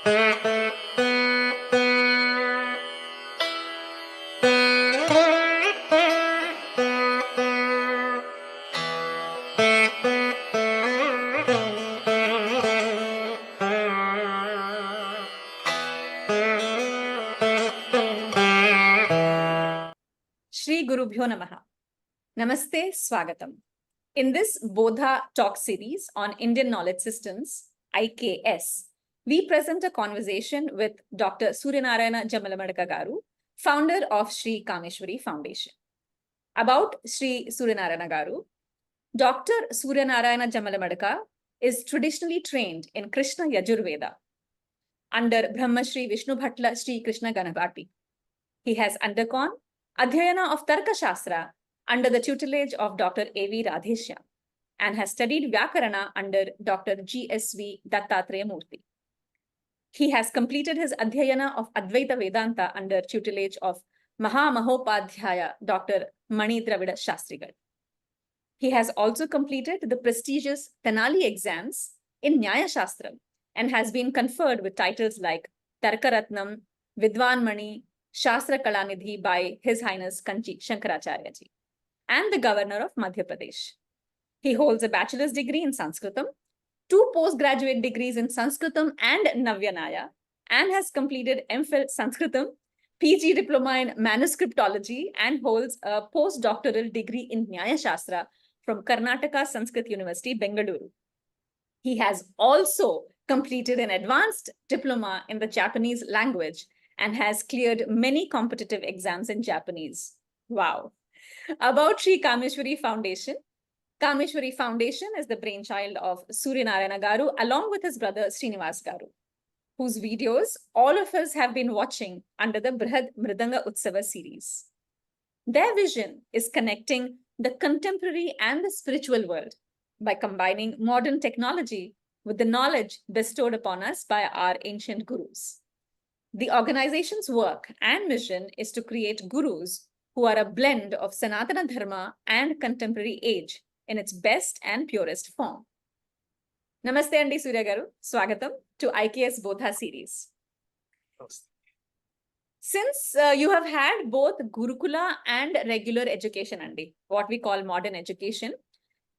Shri Gurubhyo Namaha. Namaste, Swagatam. In this Bodha talk series on Indian Knowledge Systems, IKS, we present a conversation with Dr. Suryanarayana Jammalamadaka Garu, founder of Sri Kameswari Foundation. About Sri Suryanarayana Garu, Dr. Suryanarayana Jammalamadaka is traditionally trained in Krishna Yajurveda under Brahmashri Vishnu Bhattla Sri Krishna Ganapati. He has undergone Adhyayana of Tarka Shastra under the tutelage of Dr. A.V. Radheshyam and has studied Vyakarana under Dr. G.S.V. Dattatreya Murthy. He has completed his Adhyayana of Advaita Vedanta under tutelage of Mahamahopadhyaya Dr. Mani Dravida Shastrigal. He has also completed the prestigious Tenali exams in Nyaya Shastram and has been conferred with titles like Tarkaratnam, Vidwan Mani, Shastra Kalanidhi by His Highness Kanchi Shankaracharya ji, and the Governor of Madhya Pradesh. He holds a bachelor's degree in Sanskritam, 2 postgraduate degrees in Sanskritam and Navyanaya, and has completed MPhil Sanskritam, PG diploma in manuscriptology, and holds a postdoctoral degree in Nyaya Shastra from Karnataka Sanskrit University, Bengaluru. He has also completed an advanced diploma in the Japanese language and has cleared many competitive exams in Japanese. Wow. About Sri Kameswari Foundation. Kameswari Foundation is the brainchild of Suryanarayana Garu along with his brother Srinivas Garu, whose videos all of us have been watching under the Brihad Mridanga Utsava series. Their vision is connecting the contemporary and the spiritual world by combining modern technology with the knowledge bestowed upon us by our ancient gurus. The organization's work and mission is to create gurus who are a blend of Sanatana Dharma and contemporary age in its best and purest form. Namaste Andi Surya Garu, Swagatam to IKS Bodha series. Since you have had both Gurukula and regular education, Andi, what we call modern education,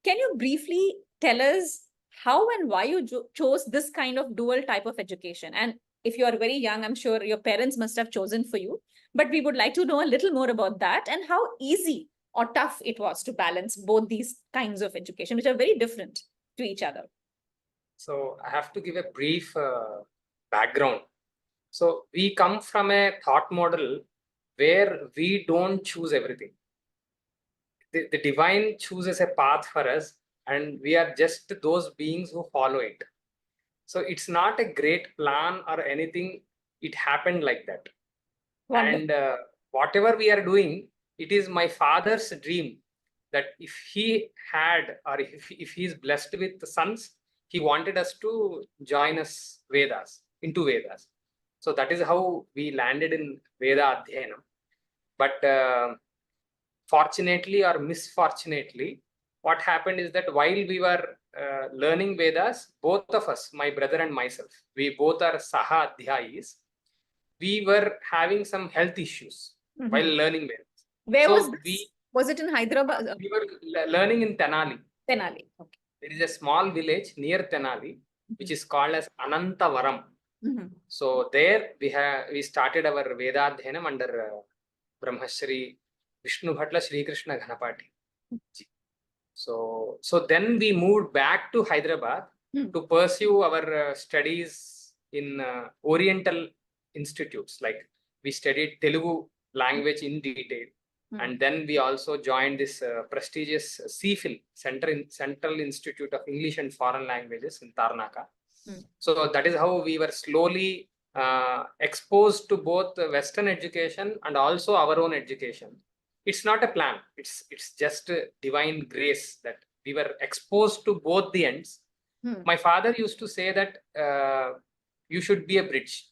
can you briefly tell us how and why you chose this kind of dual type of education? And if you are very young, I'm sure your parents must have chosen for you, but we would like to know a little more about that and how easy or tough it was to balance both these kinds of education, which are very different to each other. So I have to give a brief background. So we come from a thought model where we don't choose everything. The divine chooses a path for us and we are just those beings who follow it. So it's not a great plan or anything. It happened like that. Wonderful. And whatever we are doing, it is my father's dream that if he had or if he is blessed with sons, he wanted us to join us into Vedas. So that is how we landed in Veda Adhyayanam. But fortunately or misfortunately, what happened is that while we were learning Vedas, both of us, my brother and myself, we both are Saha Adhyayis. We were having some health issues while learning Vedas. Where was this? Was it in Hyderabad? We were learning in Tenali. Tenali, okay. There is a small village near Tenali, which is called as Anantavaram. So there we started our Veda Adhyanam under Brahmashri Vishnu Bhattla Sri Krishna Ganapati. So then we moved back to Hyderabad to pursue our studies in Oriental institutes. Like we studied Telugu language in detail. And then we also joined this prestigious CPhil, Central Institute of English and Foreign Languages in Tarnaka. So that is how we were slowly exposed to both Western education and also our own education. It's not a plan. It's just a divine grace that we were exposed to both the ends. My father used to say that you should be a bridge.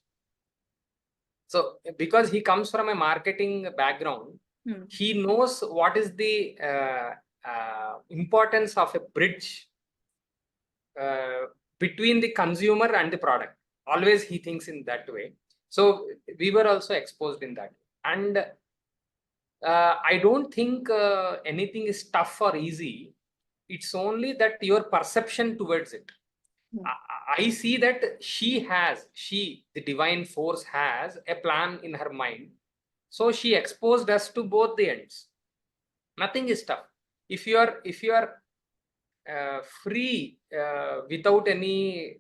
So because he comes from a marketing background, he knows what is the importance of a bridge between the consumer and the product. Always he thinks in that way. So we were also exposed in that. And I don't think anything is tough or easy. It's only that your perception towards it. I see that the divine force has a plan in her mind. So she exposed us to both the ends. Nothing is tough. If you are free without any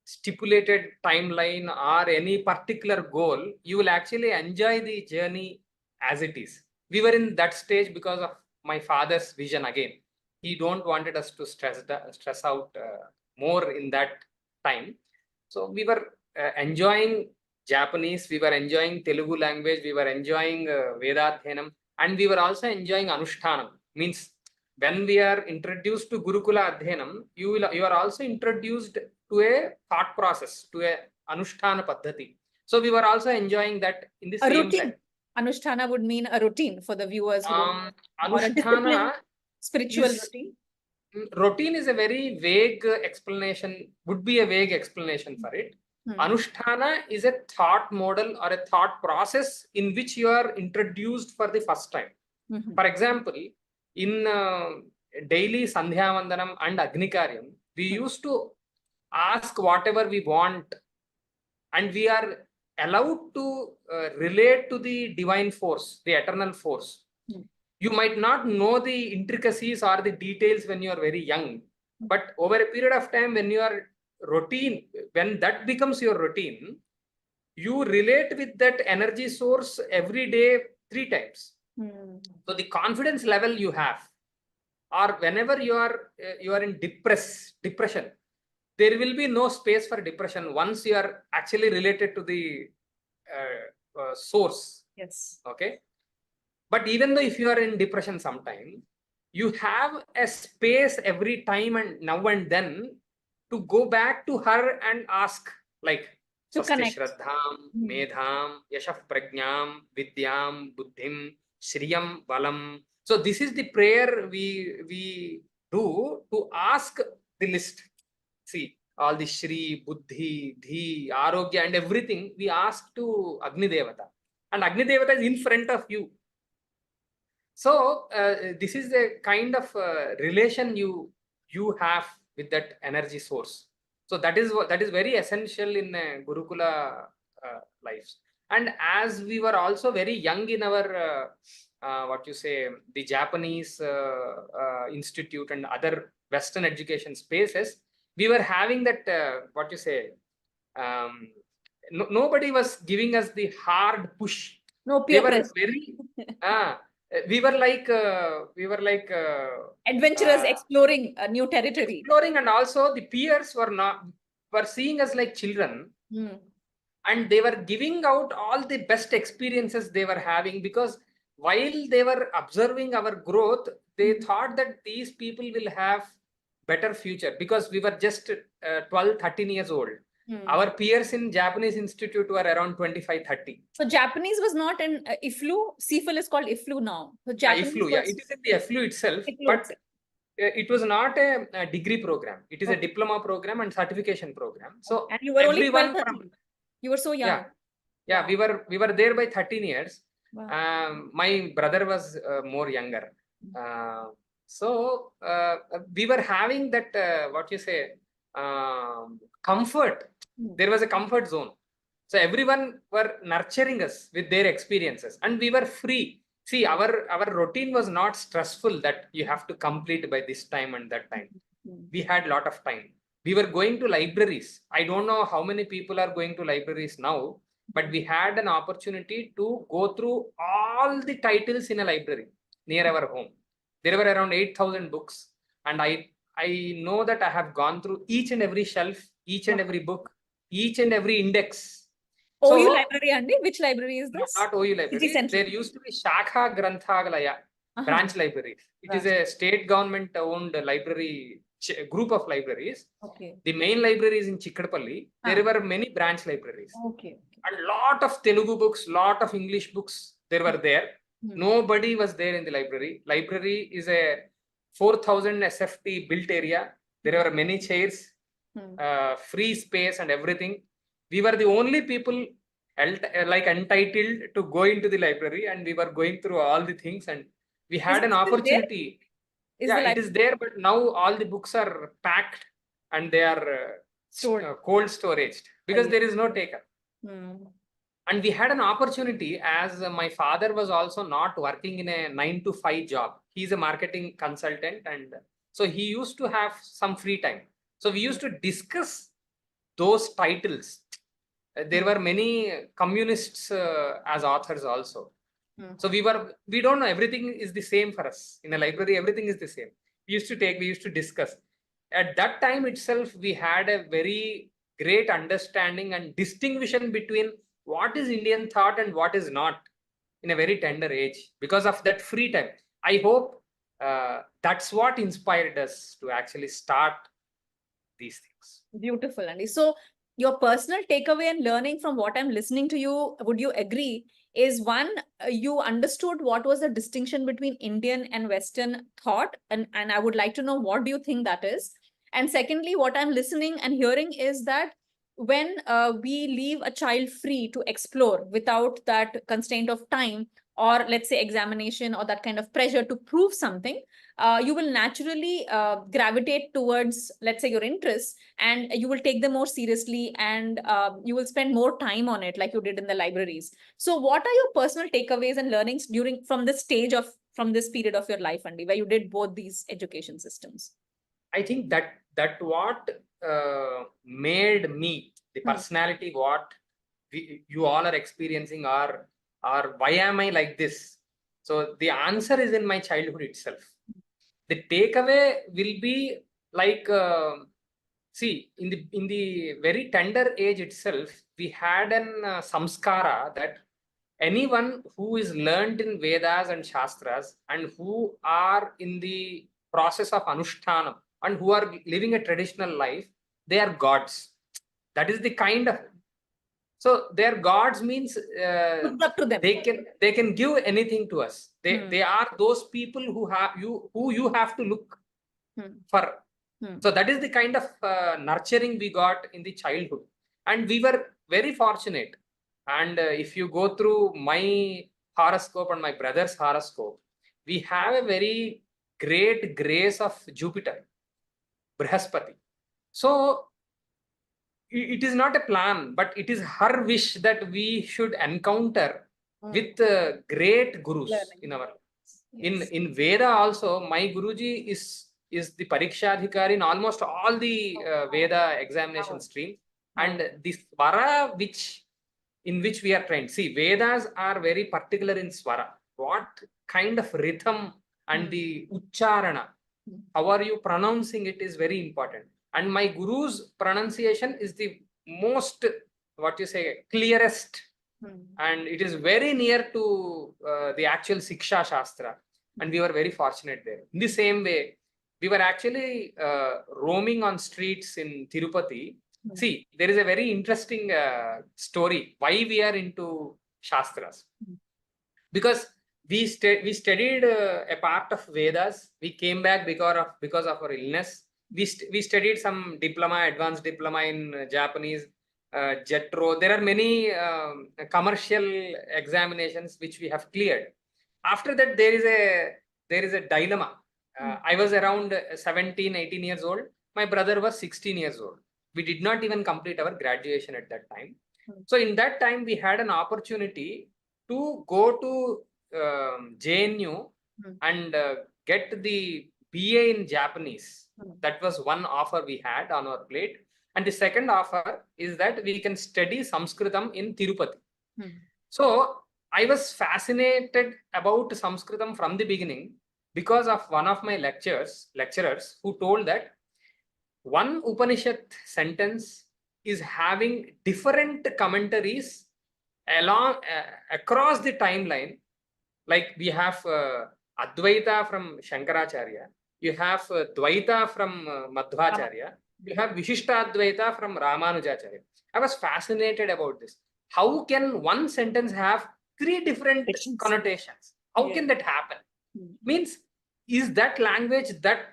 stipulated timeline or any particular goal, you will actually enjoy the journey as it is. We were in that stage because of my father's vision again. He don't wanted us to stress out more in that time. So we were enjoying Japanese, we were enjoying Telugu language, we were enjoying Vedadhyanam, and we were also enjoying Anushtanam. Means when we are introduced to Gurukula Adhyanam, you are also introduced to a thought process, to a Anushtana Paddhati. So we were also enjoying that in the A same routine. time. Anushtana would mean a routine for the viewers who don't know. Or a Anushtana discipline, spiritual is routine. routine is a very vague explanation, would be a vague explanation for it. Anushtana is a thought model or a thought process in which you are introduced for the first time. For example, in daily Sandhya Vandanam and Agnikaryam, we used to ask whatever we want, and we are allowed to relate to the divine force, the eternal force. You might not know the intricacies or the details when you are very young, but over a period of time, when you are routine, when that becomes your routine, you relate with that energy source every day 3 times. So the confidence level you have, or whenever you are in depression, there will be no space for depression once you are actually related to the source. Yes. Okay. But even though if you are in depression sometime, you have a space every time and now and then to go back to her and ask, like, To connect. Shraddham, Medham, Yashaf Prajnam, Vidyam, Buddhim, Shriyam, Balam. So this is the prayer we do to ask the list. See, all the Shri, Buddhi, Dhi, Arogya and everything we ask to Agni Devata. And Agni Devata is in front of you. So this is the kind of relation you have with that energy source. So that is very essential in Gurukula lives. And as we were also very young in our the Japanese institute and other Western education spaces, we were having that nobody was giving us the hard push. No They peer were pressure. very we were like Adventurous, exploring a new territory. exploring, and also the peers were seeing us like children, and they were giving out all the best experiences they were having, because while they were observing our growth, they thought that these people will have better future, because we were just 12-13 years old. Our peers in Japanese institute were around 25-30. So Japanese was not in IFLU. CFL is called IFLU now. So Japanese IFLU, yeah, it is in the IFLU itself, but it was not a degree program. It is a diploma program and certification program. So and you were only 12, from you were so young. Yeah, wow. we were there by 13 years. Wow. My brother was more younger. So we were having that comfort. There was a comfort zone. So everyone were nurturing us with their experiences, and we were free. See, our routine was not stressful that you have to complete by this time and that time. We had a lot of time. We were going to libraries. I don't know how many people are going to libraries now, but we had an opportunity to go through all the titles in a library near our home. There were around 8,000 books, and I know that I have gone through each and every shelf, each and every book, each and every index. OU library, Andy? Which library is this? Not OU library. There used to be Shakha Granthagalaya, branch library. It is a state government owned library group of libraries. Okay. The main library is in Chikkadpalli. There were many branch libraries. Okay. A lot of Telugu books, lot of English books, there were there. Nobody was there in the library. Library is a 4,000 SFT built area. There were many chairs, free space and everything. We were the only people like entitled to go into the library, and we were going through all the things, and we Is had it an still there? opportunity. Is Yeah, the it is library there, but now all the books are packed and they are stored? cold storaged because Yeah. there is no taker. Hmm. And we had an opportunity, as my father was also not working in a 9 to 5 job. He's a marketing consultant, and so he used to have some free time. So we used to discuss those titles. There were many communists as authors also. Hmm. So we don't know, everything is the same for us. In a library, everything is the same. We used to discuss. At that time itself, we had a very great understanding and distinction between what is Indian thought and what is not in a very tender age because of that free time. I hope that's what inspired us to actually start these things. Beautiful, Andy. So, your personal takeaway and learning from what I'm listening to you, would you agree, is one, you understood what was the distinction between Indian and Western thought, and I would like to know what do you think that is. And secondly, what I'm listening and hearing is that when we leave a child free to explore without that constraint of time, or let's say examination, or that kind of pressure to prove something, you will naturally gravitate towards, let's say, your interests, and you will take them more seriously, and you will spend more time on it like you did in the libraries. So what are your personal takeaways and learnings during from this stage of from this period of your life, Andy, where you did both these education systems? I think that what made me the personality what you all are experiencing, or why am I like this? So the answer is in my childhood itself. The takeaway will be like see, in the very tender age itself, we had an samskara that anyone who is learned in Vedas and Shastras and who are in the process of Anushtanam and who are living a traditional life, they are gods. That is the kind of, so their gods means Looked up to them. they can give anything to us. They are those people who you have to look for. So that is the kind of nurturing we got in the childhood, and we were very fortunate. And if you go through my horoscope and my brother's horoscope, we have a very great grace of Jupiter, Brihaspati. So it is not a plan, but it is her wish that we should encounter with great gurus in our in Veda also. My Guruji is the Parikshadhikari in almost all the Veda examination stream, and the swara in which we are trained. See, Vedas are very particular in swara. What kind of rhythm and the ucharana, how are you pronouncing it, is very important. And my guru's pronunciation is the most, what you say, clearest, and it is very near to the actual Siksha Shastra, and we were very fortunate there. In the same way, we were actually roaming on streets in Tirupati. See, there is a very interesting story why we are into Shastras. Because we studied a part of Vedas. We came back because of our illness. We studied some diploma, advanced diploma in Japanese, JETRO. There are many commercial examinations which we have cleared. After that, there is a dilemma. I was around 17, 18 years old. My brother was 16 years old. We did not even complete our graduation at that time. So in that time, we had an opportunity to go to JNU and get the BA in Japanese. That was one offer we had on our plate. And the second offer is that we can study Sanskritam in Tirupati. So I was fascinated about Sanskritam from the beginning because of one of my lecturers who told that one Upanishad sentence is having different commentaries along across the timeline. Like we have Advaita from Shankaracharya, you have Dvaita from Madhvacharya, you have Vishishtadvaita from Ramanujacharya. I was fascinated about this. How can one sentence have three different connotations? How can that happen? Means, is that language that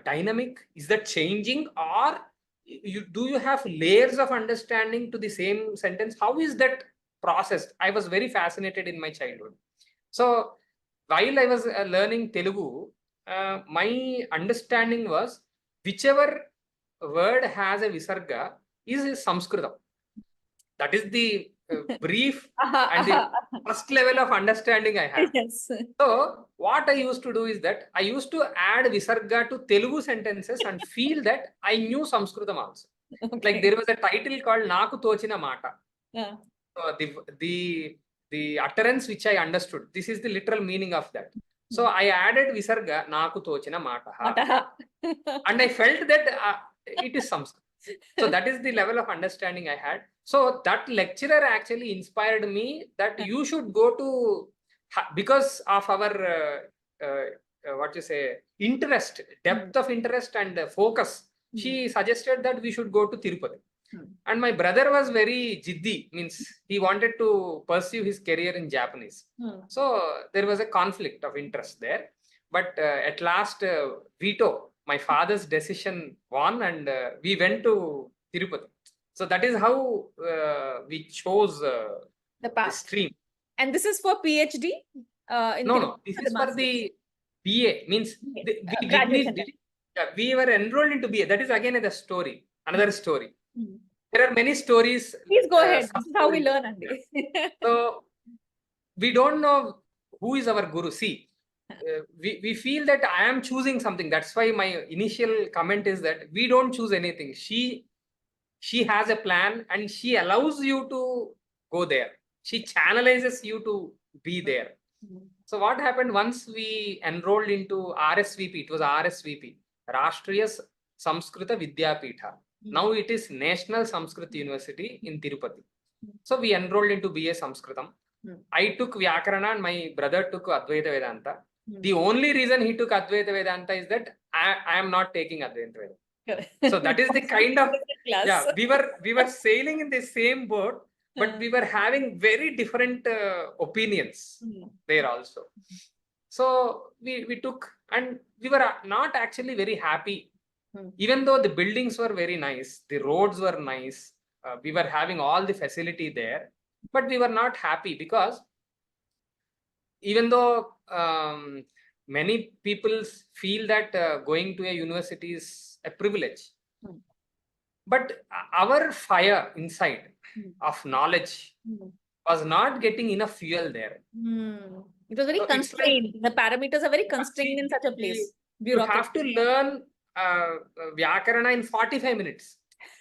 dynamic? Is that changing, or do you have layers of understanding to the same sentence? How is that processed? I was very fascinated in my childhood. So while I was learning Telugu, my understanding was whichever word has a visarga is Sanskritam. That is the brief and the first level of understanding I had. Yes. So what I used to do is that I used to add visarga to Telugu sentences and feel that I knew Sanskritam also. Okay. Like there was a title called Naku Tochina Mata. Yeah. So the utterance which I understood, this is the literal meaning of that. So I added visarga Naku Tochina Mata. And I felt that it is Sanskrit. So that is the level of understanding I had. So that lecturer actually inspired me that you should go to, because of our what you say, interest, depth of interest and focus. She suggested that we should go to Tirupati. And my brother was very jiddi, means he wanted to pursue his career in Japanese. So there was a conflict of interest there. But at last, my father's decision won, and we went to Tirupati. So that is how we chose The the path. stream. And this is for PhD? No, this is for the BA, means we were enrolled into BA. That is again a story, another story. There are many stories. Please go ahead. This is how we learn, Andy. So we don't know who is our guru. See, we feel that I am choosing something. That's why my initial comment is that we don't choose anything. She has a plan and she allows you to go there. She channelizes you to be there. So what happened once we enrolled into RSVP? It was RSVP, Rashtriya Samskrita Vidyapitha. Now it is National Sanskrit University in Tirupati. So we enrolled into BA Sanskritam. I took Vyakarana and my brother took Advaita Vedanta. The only reason he took Advaita Vedanta is that I am not taking Advaita Vedanta. So that is the kind of, yeah, we were sailing in the same boat, but we were having very different opinions there also. So we took, and we were not actually very happy. Even though the buildings were very nice, the roads were nice, we were having all the facility there, but we were not happy because even though many people feel that going to a university is a privilege, but our fire inside of knowledge was not getting enough fuel there. It was very constrained. The parameters are very constrained in such a place. You have to learn Vyakarana in 45 minutes.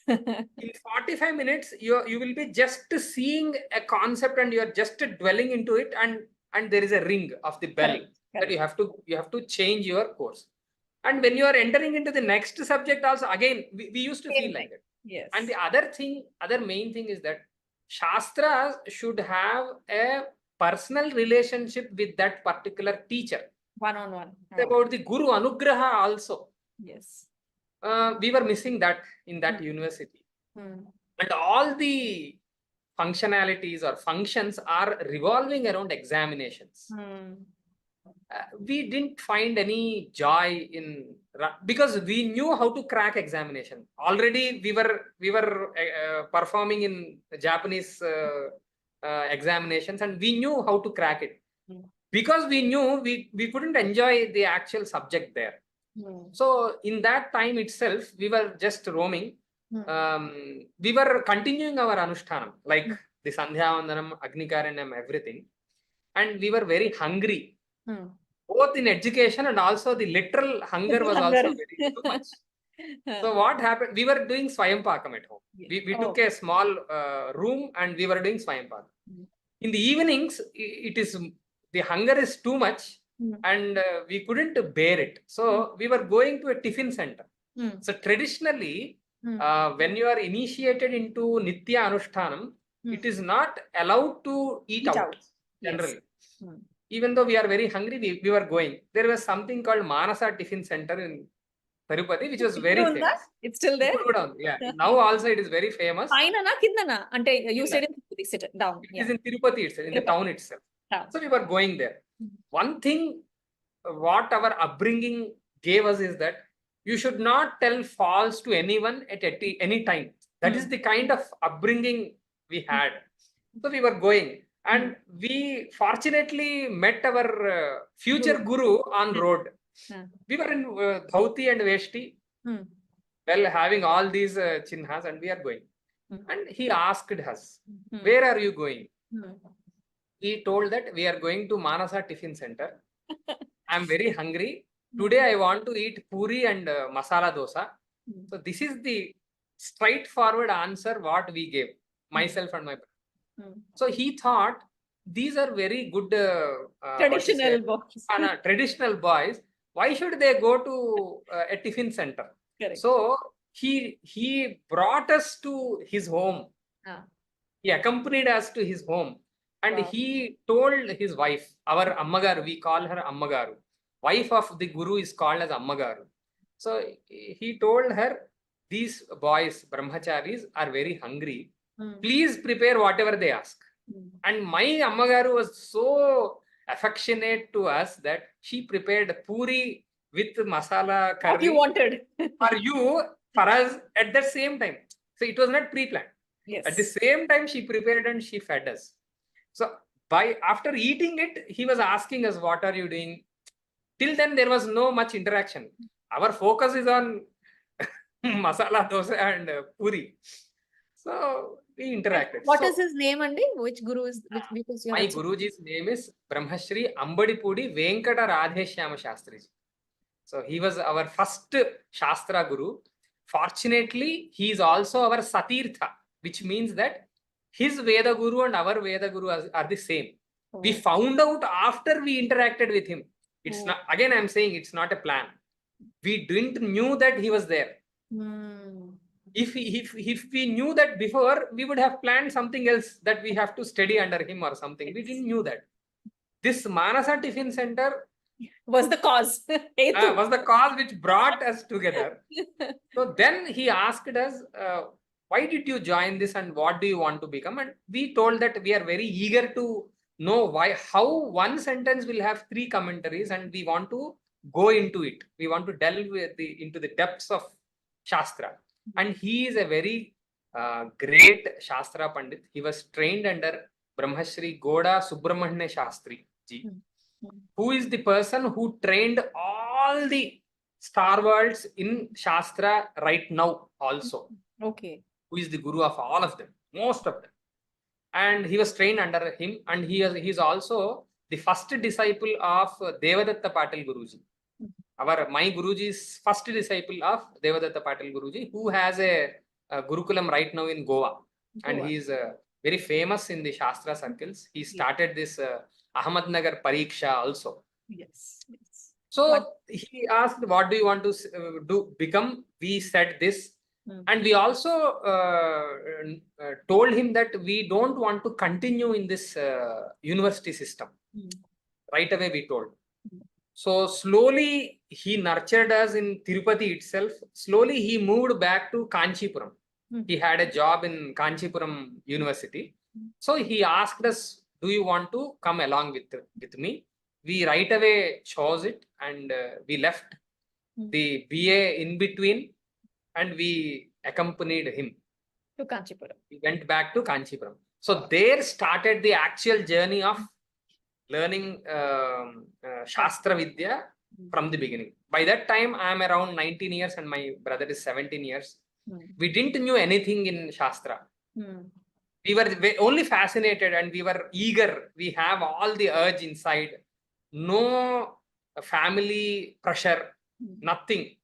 In 45 minutes, you will be just seeing a concept and you are just dwelling into it, and there is a ring of the bell that you have to change your course. And when you are entering into the next subject also, again, we used to feel like that. Yes. And the other main thing is that Shastras should have a personal relationship with that particular teacher. One-on-one. About the Guru Anugraha also. Yes. We were missing that in that university. And all the functionalities or functions are revolving around examinations. We didn't find any joy in, because we knew how to crack examination. Already we were performing in Japanese examinations, and we knew how to crack it. Because we knew we couldn't enjoy the actual subject there. So in that time itself, we were just roaming. We were continuing our Anushtanam, like the Sandhyavandanam, Agnikaranyam, everything. And we were very hungry, both in education and also the literal hunger was also very too much. So what happened? We were doing Swayampakam at home. We took a small room and we were doing Swayampakam. In the evenings, the hunger is too much and we couldn't bear it. So we were going to a tiffin center. So traditionally, when you are initiated into Nitya Anushtanam, it is not allowed to eat out generally. Yes. Even though we are very hungry, we were going. There was something called Manasa Tiffin Center in Tirupati, which was very famous. It's still there? Yeah. Now also it is very famous. Kindana? Ante you said in Tirupati, sit down. It is in Tirupati itself, in the town itself. So we were going there. One thing, what our upbringing gave us is that you should not tell false to anyone at any time. That is the kind of upbringing we had. So we were going, and we fortunately met our future guru on road. We were in dhoti and veshti, well, having all these chinhas, and we are going. And he asked us, where are you going? He told that we are going to Manasa Tiffin Center. I'm very hungry. Today I want to eat puri and masala dosa. So this is the straightforward answer what we gave, myself and my brother. So he thought these are very good Traditional boys. Traditional boys. Why should they go to a tiffin center? Correct. So he brought us to his home. He accompanied us to his home, and he told his wife, our Ammagaru, we call her Ammagaru. Wife of the guru is called as Ammagaru. So he told her, these boys, brahmacharis, are very hungry. Please prepare whatever they ask. And my Ammagaru was so affectionate to us that she prepared puri with masala curry. What you wanted. for us at the same time. So it was not pre-planned. Yes. At the same time, she prepared and she fed us. So after eating it, he was asking us, what are you doing? Till then, there was no much interaction. Our focus is on masala dosa and puri. So we interacted. What is his name, Andy? Which guru is because my Guruji's name is Brahmashri Ambadipudi Venkata Radheshyama Shastriji. So he was our first Shastra Guru. Fortunately, he is also our Satirtha, which means that his Veda Guru and our Veda Guru are the same. We found out after we interacted with him. It's not, again, I'm saying it's not a plan. We didn't knew that he was there. If we knew that before, we would have planned something else that we have to study under him or something. We didn't knew that. This Manasa Tiffin Center was the cause. Was the cause which brought us together. So then he asked us, why did you join this and what do you want to become? And we told that we are very eager to know how one sentence will have 3 commentaries, and we want to go into it. We want to delve into the depths of Shastra. And he is a very great Shastra Pandit. He was trained under Brahmashri Goda Subramanya Shastri ji, who is the person who trained all the stalwarts in Shastra right now also. Okay. Who is the guru of all of them, most of them. And he was trained under him, and he is also the first disciple of Devadatta Patil Guruji. My Guruji's first disciple of Devadatta Patil Guruji, who has a gurukulam right now in Goa. And he is very famous in the Shastra circles. He started this Ahmednagar Pariksha also. Yes. So he asked, what do you want to become? We said this. And we also told him that we don't want to continue in this university system. Right away we told. So slowly he nurtured us in Tirupati itself. Slowly he moved back to Kanchipuram. He had a job in Kanchipuram University. So he asked us, do you want to come along with me? We right away chose it, and we left the BA in between, and we accompanied him to Kanchipuram. We went back to Kanchipuram. So there started the actual journey of learning Shastra Vidya from the beginning. By that time, I am around 19 years and my brother is 17 years. We didn't know anything in Shastra. We were only fascinated and we were eager. We have all the urge inside. No family pressure, nothing.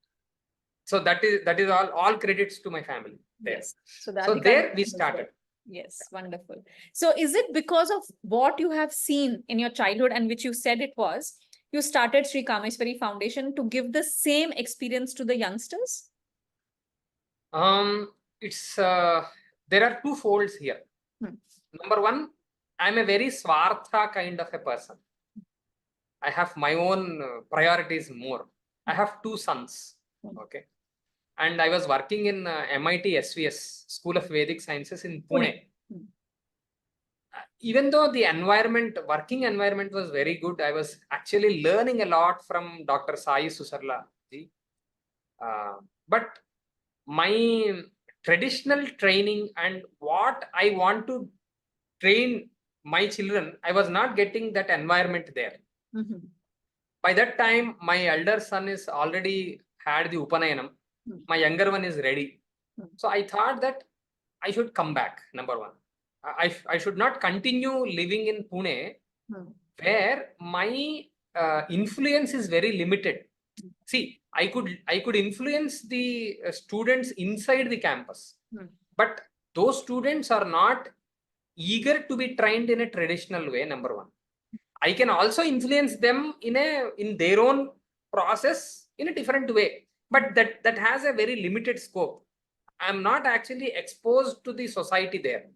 So that is all credits to my family. There. Yes. So there we started. Yes, wonderful. So is it because of what you have seen in your childhood, and which you said it was, you started Sri Kameswari Foundation to give the same experience to the youngsters? It's there are 2 folds here. Number one, I'm a very swartha kind of a person. I have my own priorities more. I have 2 sons. Okay. And I was working in MIT SVS, School of Vedic Sciences in Pune. Even though the working environment was very good, I was actually learning a lot from Dr. Sai Susarla ji. But my traditional training and what I want to train my children, I was not getting that environment there. Mhm. By that time, my elder son is already had the Upanayanam. My younger one is ready. So I thought that I should come back, number one. I should not continue living in Pune, where my influence is very limited. See, I could influence the students inside the campus, but those students are not eager to be trained in a traditional way, number one. I can also influence them in their own process in a different way, but that has a very limited scope. I'm not actually exposed to the society there,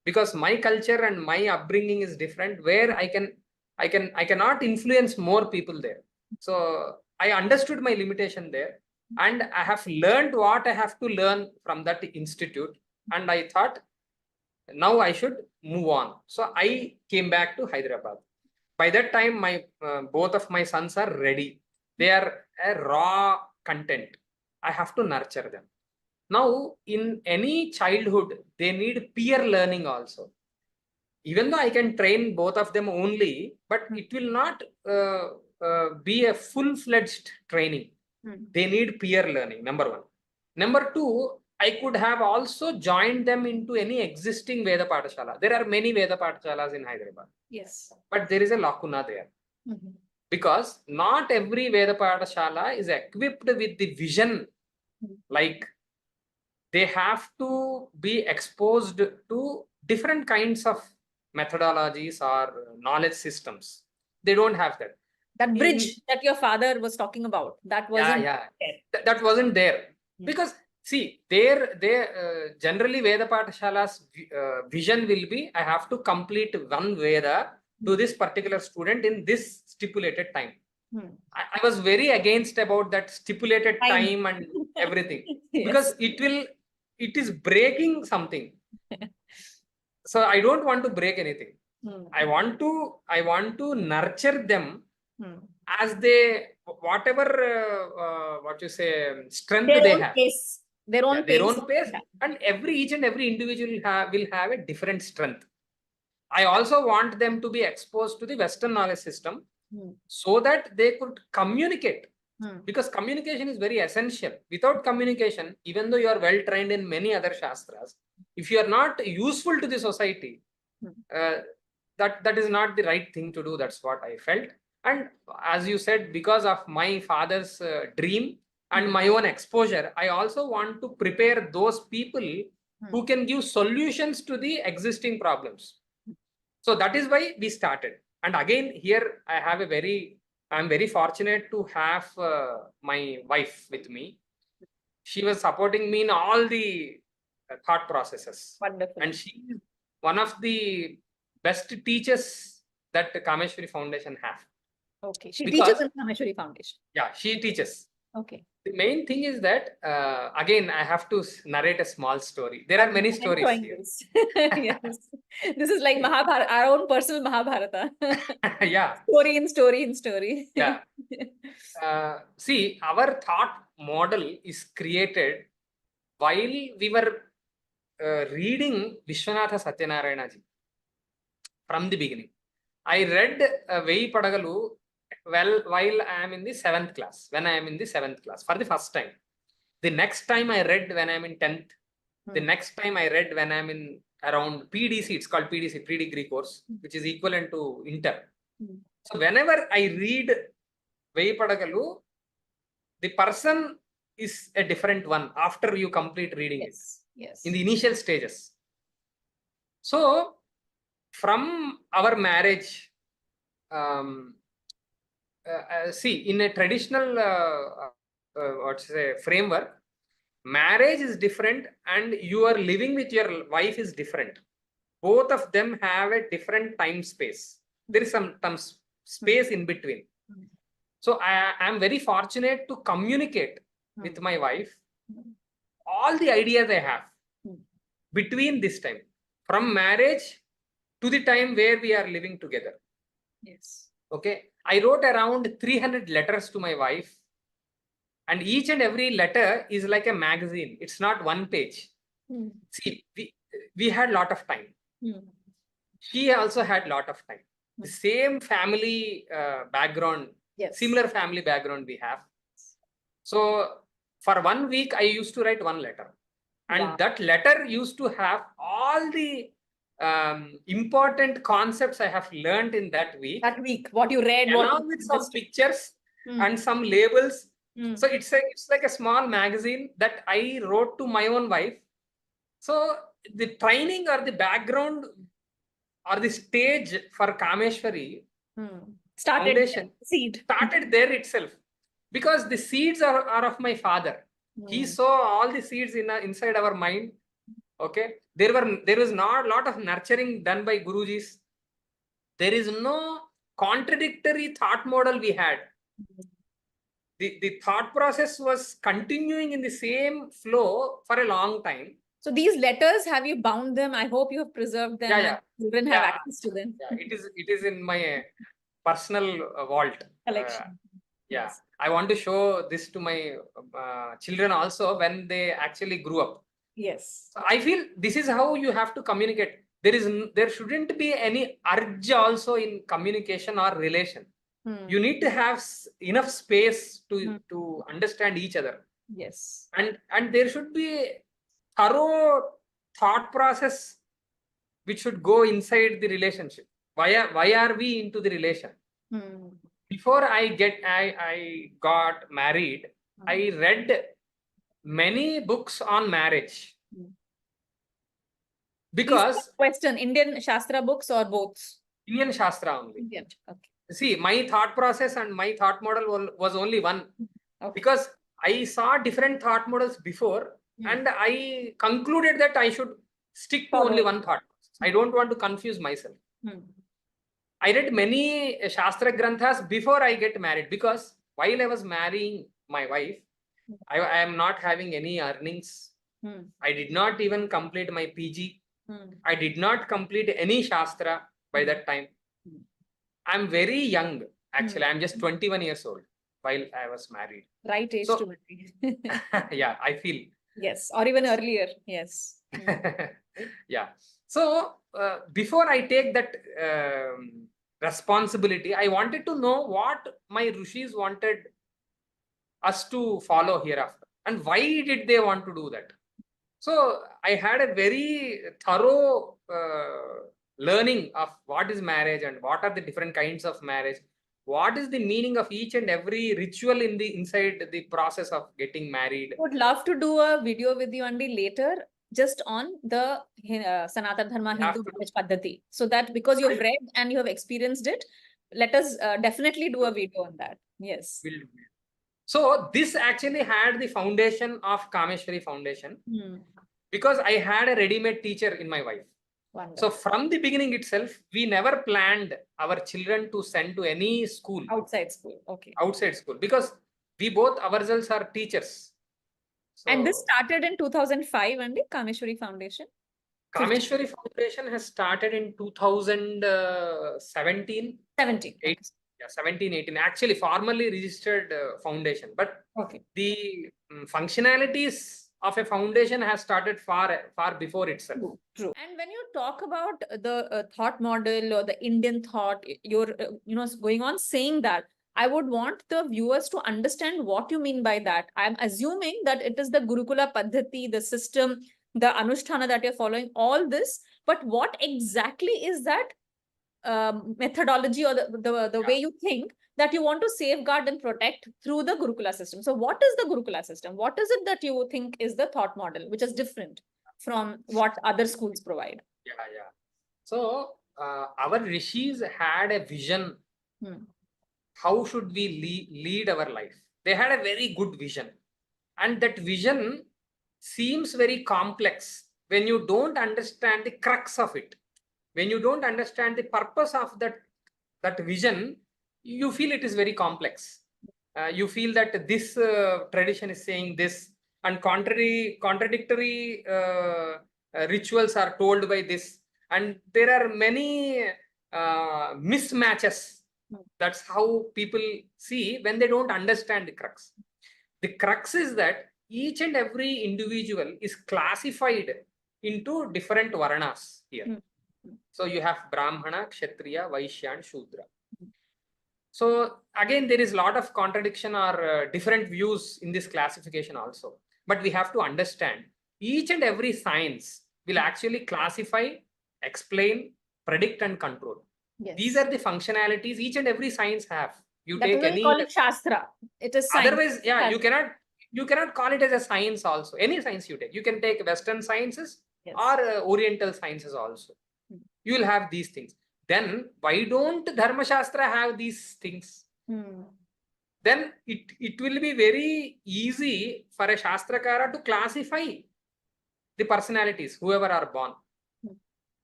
because my culture and my upbringing is different, where I cannot influence more people there. So I understood my limitation there, and I have learned what I have to learn from that institute, and I thought now I should move on. So I came back to Hyderabad. By that time, my both of my sons are ready. They are a raw content. I have to nurture them. Now, in any childhood, they need peer learning also. Even though I can train both of them only, but it will not be a full-fledged training. They need peer learning, number one. Number two, I could have also joined them into any existing Veda Pathashala. There are many Veda Pathashalas in Hyderabad. Yes. But there is a lacuna there. Because not every Veda Pathashala is equipped with the vision. Like, they have to be exposed to different kinds of methodologies or knowledge systems. They don't have that. That bridge that your father was talking about, that wasn't there. That wasn't there. Because see, they generally Veda Pathashala's vision will be, I have to complete one Veda to this particular student in this stipulated time. I was very against about that stipulated time and everything. Yes. Because it is breaking something. So I don't want to break anything. I want to nurture them as they, whatever what you say, strength Their they own have. pace. Their own Their pace. own pace. And each and every individual will have a different strength. I also want them to be exposed to the Western knowledge system, so that they could communicate. Because communication is very essential. Without communication, even though you are well trained in many other shastras, if you are not useful to the society, that is not the right thing to do. That's what I felt. And as you said, because of my father's dream and my own exposure, I also want to prepare those people who can give solutions to the existing problems. So that is why we started. And again, here I'm very fortunate to have my wife with me. She was supporting me in all the thought processes. Wonderful. And she is one of the best teachers that the Kameswari Foundation have. Okay. She teaches in Kameswari Foundation. Yeah, she teaches. Okay. The main thing is that, again, I have to narrate a small story. There are many stories here. Yes. This is like Mahabharata, our own personal Mahabharata. Yeah. Story in story. Yeah. See, our thought model is created while we were reading Vishwanatha Satyanarayana ji from the beginning. I read Veyi Padagalu while I am in the 7th class, when I am in the 7th class for the first time. The next time I read when I am in 10th. The next time I read when I am in around PDC, it's called PDC, pre-degree course, which is equivalent to inter. So whenever I read Veyi Padagalu, the person is a different one after you complete reading it. Yes. In the initial stages. So from our marriage, see, in a traditional framework, marriage is different and you are living with your wife is different. Both of them have a different time space. There is some space in between. So I am very fortunate to communicate with my wife all the ideas I have between this time, from marriage to the time where we are living together. Yes. Okay. I wrote around 300 letters to my wife And each and every letter is like a magazine. It's not one page. See, we had lot of time. She also had lot of time. The same family background, Yes. similar family background we have. So for 1 week, I used to write one letter. And Wow. that letter used to have all the important concepts I have learned in that week. That week, what you read, what Along you with some understood. pictures and some labels. Hmm. So it's like a small magazine that I wrote to my own wife. So the training or the background or the stage for Kameswari Started foundation seed. started there itself, because the seeds are of my father. He saw all the seeds inside our mind. Okay, there was not a lot of nurturing done by Gurujis. There is no contradictory thought model we had. The thought process was continuing in the same flow for a long time. So these letters, have you bound them? I hope you have preserved them. Yeah. And children have access to them. Yeah, it is in my personal vault Collection. Yeah, I want to show this to my children also when they actually grew up. Yes. So I feel this is how you have to communicate. There shouldn't be any urge also in communication or relation. You need to have enough space to understand each other. Yes. And there should be thorough thought process which should go inside the relationship. Why are we into the relation? Before I got married, I read many books on marriage. Because Western, Indian Shastra books or both? Indian Shastra only. Indian. Okay. See, my thought process and my thought model was only one. Okay. Because I saw different thought models before, and I concluded that I should stick to only one thought. I don't want to confuse myself. I read many Shastra Granthas before I get married, because while I was marrying my wife, I am not having any earnings. I did not even complete my PG. I did not complete any Shastra by that time. I'm very young, actually. I'm just 21 years old while I was married. Right age So, to marry. Yeah, I feel. Yes, or even earlier. Yes. Yeah. So before I take that responsibility, I wanted to know what my rishis wanted us to follow hereafter, and why did they want to do that. So I had a very thorough learning of what is marriage and what are the different kinds of marriage. What is the meaning of each and every ritual inside the process of getting married? Would love to do a video with you, Andy, later, just on the Sanatana Dharma Hindu marriage Paddhati. So that because you've read and you have experienced it, let us definitely do a video on that. Yes. So this actually had the foundation of Kameswari Foundation, because I had a ready-made teacher in my wife. Wonderful. So from the beginning itself, we never planned our children to send to any school. Outside school. Okay. Outside school, because we both ourselves are teachers. So, and this started in 2005, Andy, Kameswari Foundation? Kameswari Foundation has started in 2017. 17. Yeah, 17, 18. Actually, formally registered foundation. But the functionalities of a foundation has started far before itself. True. And when you talk about the thought model or the Indian thought, you're going on saying that, I would want the viewers to understand what you mean by that. I'm assuming that it is the Gurukula Paddhati, the system, the Anushtana that you're following, all this. But what exactly is that methodology or the way you think that you want to safeguard and protect through the Gurukula system? So what is the Gurukula system? What is it that you think is the thought model, which is different from what other schools provide? Yeah. So our rishis had a vision. How should we lead our life? They had a very good vision. And that vision seems very complex when you don't understand the crux of it. When you don't understand the purpose of that vision, you feel it is very complex. You feel that this tradition is saying this, and contradictory rituals are told by this, and there are many mismatches. That's how people see when they don't understand the crux. The crux is that each and every individual is classified into different varnas here. So you have Brahmana, Kshatriya, Vaishya, and Shudra. So again, there is a lot of contradiction or different views in this classification also. But we have to understand each and every science will actually classify, explain, predict, and control. Yes. These are the functionalities each and every science have. You That is take why we any. call it shastra. It is science. Otherwise, yeah, you cannot call it as a science also. Any science you take, you can take Western sciences or Oriental sciences also. You will have these things. Then why don't Dharma Shastra have these things? Then it will be very easy for a Shastrakara to classify the personalities, whoever are born.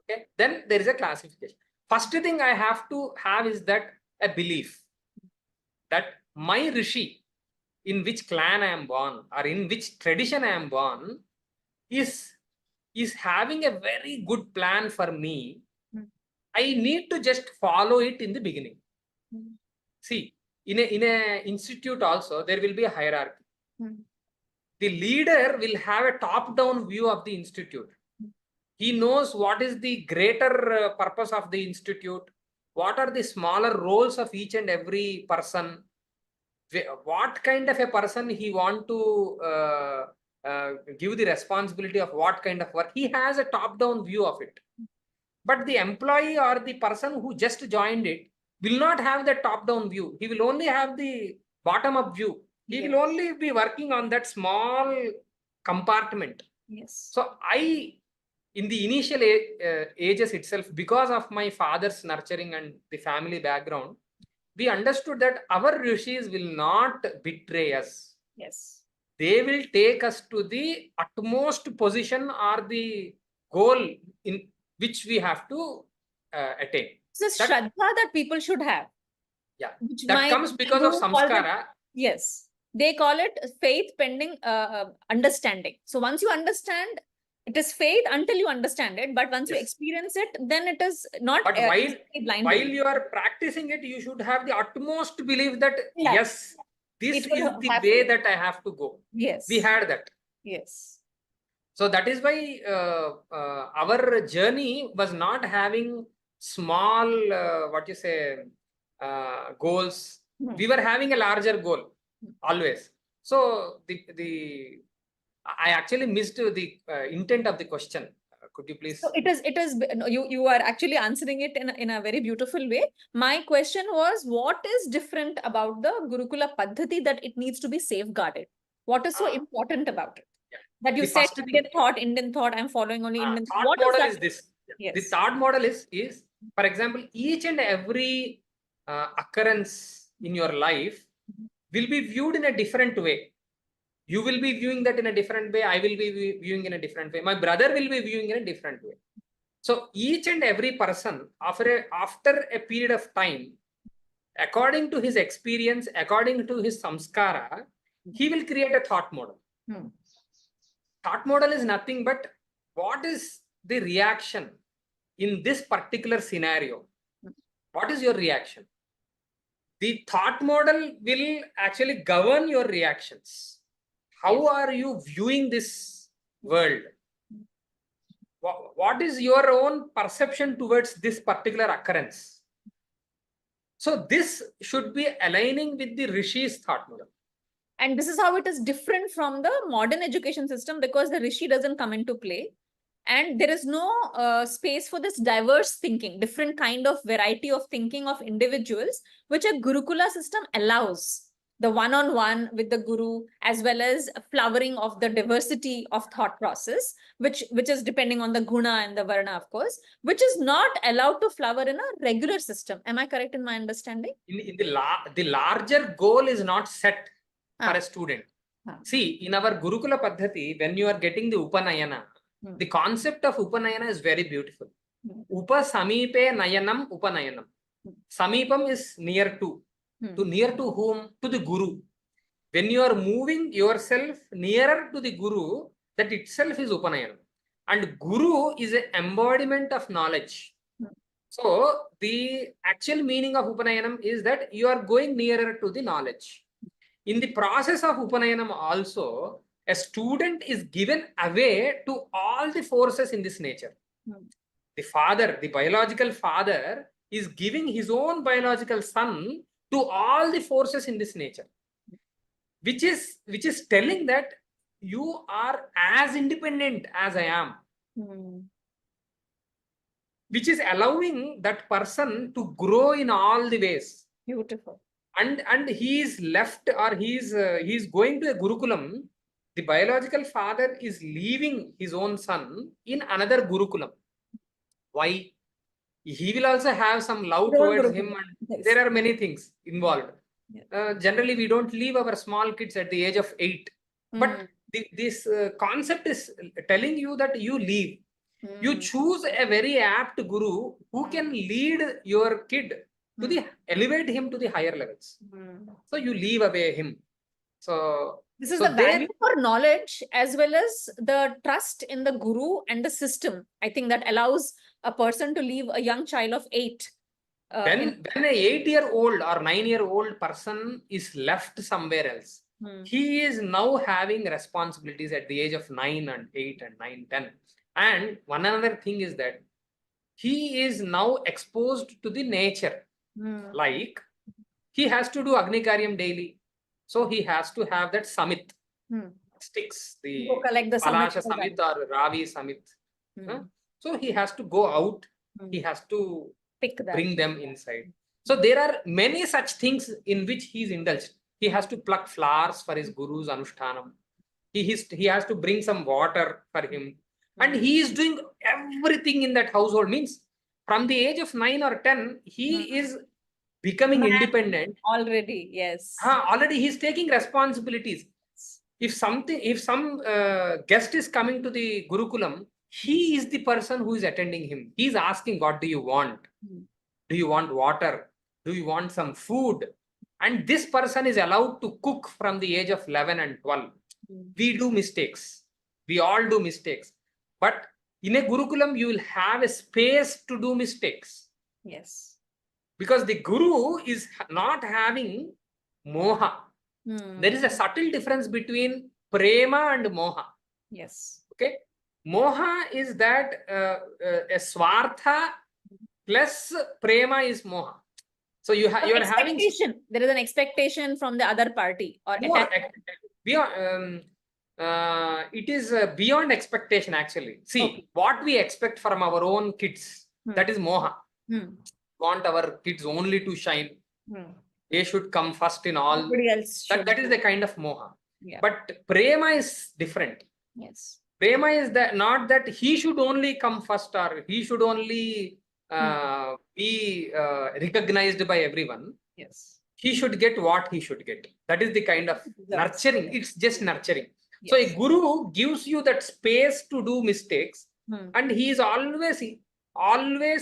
Okay, then there is a classification. First thing I have to have is that a belief that my rishi, in which clan I am born or in which tradition I am born, is having a very good plan for me. I need to just follow it in the beginning. See, in a institute also, there will be a hierarchy. The leader will have a top-down view of the institute. He knows what is the greater purpose of the institute, what are the smaller roles of each and every person, what kind of a person he want to give the responsibility of what kind of work. He has a top-down view of it. But the employee or the person who just joined it will not have the top-down view. He will only have the bottom-up view. He will only be working on that small compartment. Yes. So in the initial ages itself, because of my father's nurturing and the family background, we understood that our rishis will not betray us. Yes. They will take us to the utmost position or the goal in which we have to attain. It's a shraddha that people should have. Yeah, that comes because of samskara. Yes, they call it faith pending understanding. So once you understand, it is faith until you understand it. But once you experience it, then it is not. But while you are practicing it, you should have the utmost belief that yes, this is the way that I have to go. Yes, we had that. Yes. So that is why our journey was not having small, goals. We were having a larger goal always. So I actually missed the intent of the question. Could you please? So it is you are actually answering it in a very beautiful way. My question was, what is different about the Gurukula Paddhati that it needs to be safeguarded? What is so important about it? That you said Indian thought, I'm following only Indian thought. What model is this? Yes. The thought model is, for example, each and every occurrence in your life will be viewed in a different way. You will be viewing that in a different way. I will be viewing in a different way. My brother will be viewing in a different way. So each and every person, after a period of time, according to his experience, according to his samskara, he will create a thought model. Thought model is nothing but what is the reaction in this particular scenario. What is your reaction? The thought model will actually govern your reactions. How are you viewing this world? What is your own perception towards this particular occurrence? So this should be aligning with the Rishi's thought model. And this is how it is different from the modern education system, because the Rishi doesn't come into play. And there is no space for this diverse thinking, different kind of variety of thinking of individuals, which a Gurukula system allows. The one-on-one with the guru, as well as a flowering of the diversity of thought process, which is depending on the guna and the varna, of course, which is not allowed to flower in a regular system. Am I correct in my understanding? In the larger goal is not set for a student. See, in our Gurukula Paddhati, when you are getting the Upanayana, the concept of Upanayana is very beautiful. Upa Samipe Nayanam Upanayanam. Samipam is near to. To near to whom? To the Guru. When you are moving yourself nearer to the Guru, that itself is Upanayanam. And Guru is an embodiment of knowledge. So the actual meaning of Upanayanam is that you are going nearer to the knowledge. in the process of Upanayanam also, a student is given away to all the forces in this nature. The father, the biological father, is giving his own biological son to all the forces in this nature, which is telling that you are as independent as I am, which is allowing that person to grow in all the ways. Beautiful. And he is left, or he is going to a gurukulam. The biological father is leaving his own son in another gurukulam. Why? He will also have some love towards him, and Yes. there are many things involved. Yeah. Generally, we don't leave our small kids at the age of 8. But this concept is telling you that you leave. You choose a very apt guru who can lead your kid to elevate him to the higher levels. So you leave away him. So this is the value for knowledge as well as the trust in the guru and the system. I think that allows a person to leave a young child of 8. When an 8-year-old or 9-year-old person is left somewhere else, he is now having responsibilities at the age of 9 and 8 and 9, 10. And one another thing is that he is now exposed to the nature. Like he has to do Agni Karyam daily. So he has to have that samit sticks, the Palasha samit or Ravi samit. So he has to go out. He has to bring them inside. So there are many such things in which he is indulged. He has to pluck flowers for his guru's anushtanam. He has to bring some water for him. And he is doing everything in that household. Means from the age of 9 or 10, he is becoming independent. Already, yes. Already he is taking responsibilities. If some guest is coming to the gurukulam, he is the person who is attending him. He is asking, what do you want? Do you want water? Do you want some food? And this person is allowed to cook from the age of 11 and 12. We do mistakes. We all do mistakes. But in a gurukulam, you will have a space to do mistakes. Yes. Because the guru is not having moha. There is a subtle difference between prema and moha. Yes. Okay. Moha is that a swartha plus prema is moha. So you are having. There is an expectation from the other party, or it is beyond expectation actually. See, what we expect from our own kids, that is moha. Want our kids only to shine. They should come first in all. That is the kind of moha. But prema is different. Yes. Prema is that not that he should only come first, or he should only be recognized by everyone. Yes. He should get what he should get. That is the kind of nurturing. It's just nurturing. Yes. So a guru gives you that space to do mistakes, and he is always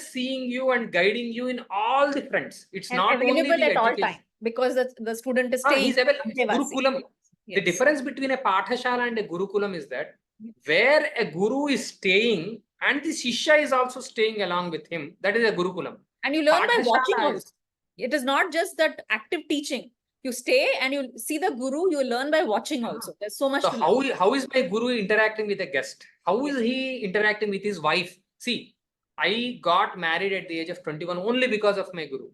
seeing you and guiding you in all the fronts. It's not available only the at all education. time, because the student is staying. He's available. Gurukulam. Yes. The difference between a pathashala and a gurukulam is that where a guru is staying and the shishya is also staying along with him, that is a gurukulam. And you learn by watching also. It is not just that active teaching. You stay and you see the guru, you learn by watching also. There's so much. So how is my guru interacting with a guest? How is he interacting with his wife? See, I got married at the age of 21 only because of my guru.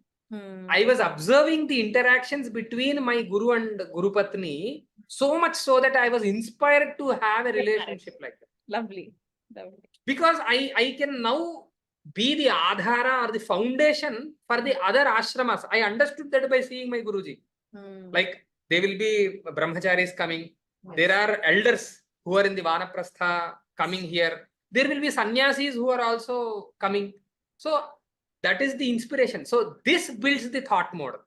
I was observing the interactions between my guru and Guru Patni so much so that I was inspired to have a relationship like that. Lovely. Because I can now be the adhara or the foundation for the other ashramas. I understood that by seeing my Guruji. Like there will be brahmacharis coming. Yes. There are elders who are in the vanaprastha coming here. There will be sannyasis who are also coming. So that is the inspiration. So this builds the thought model.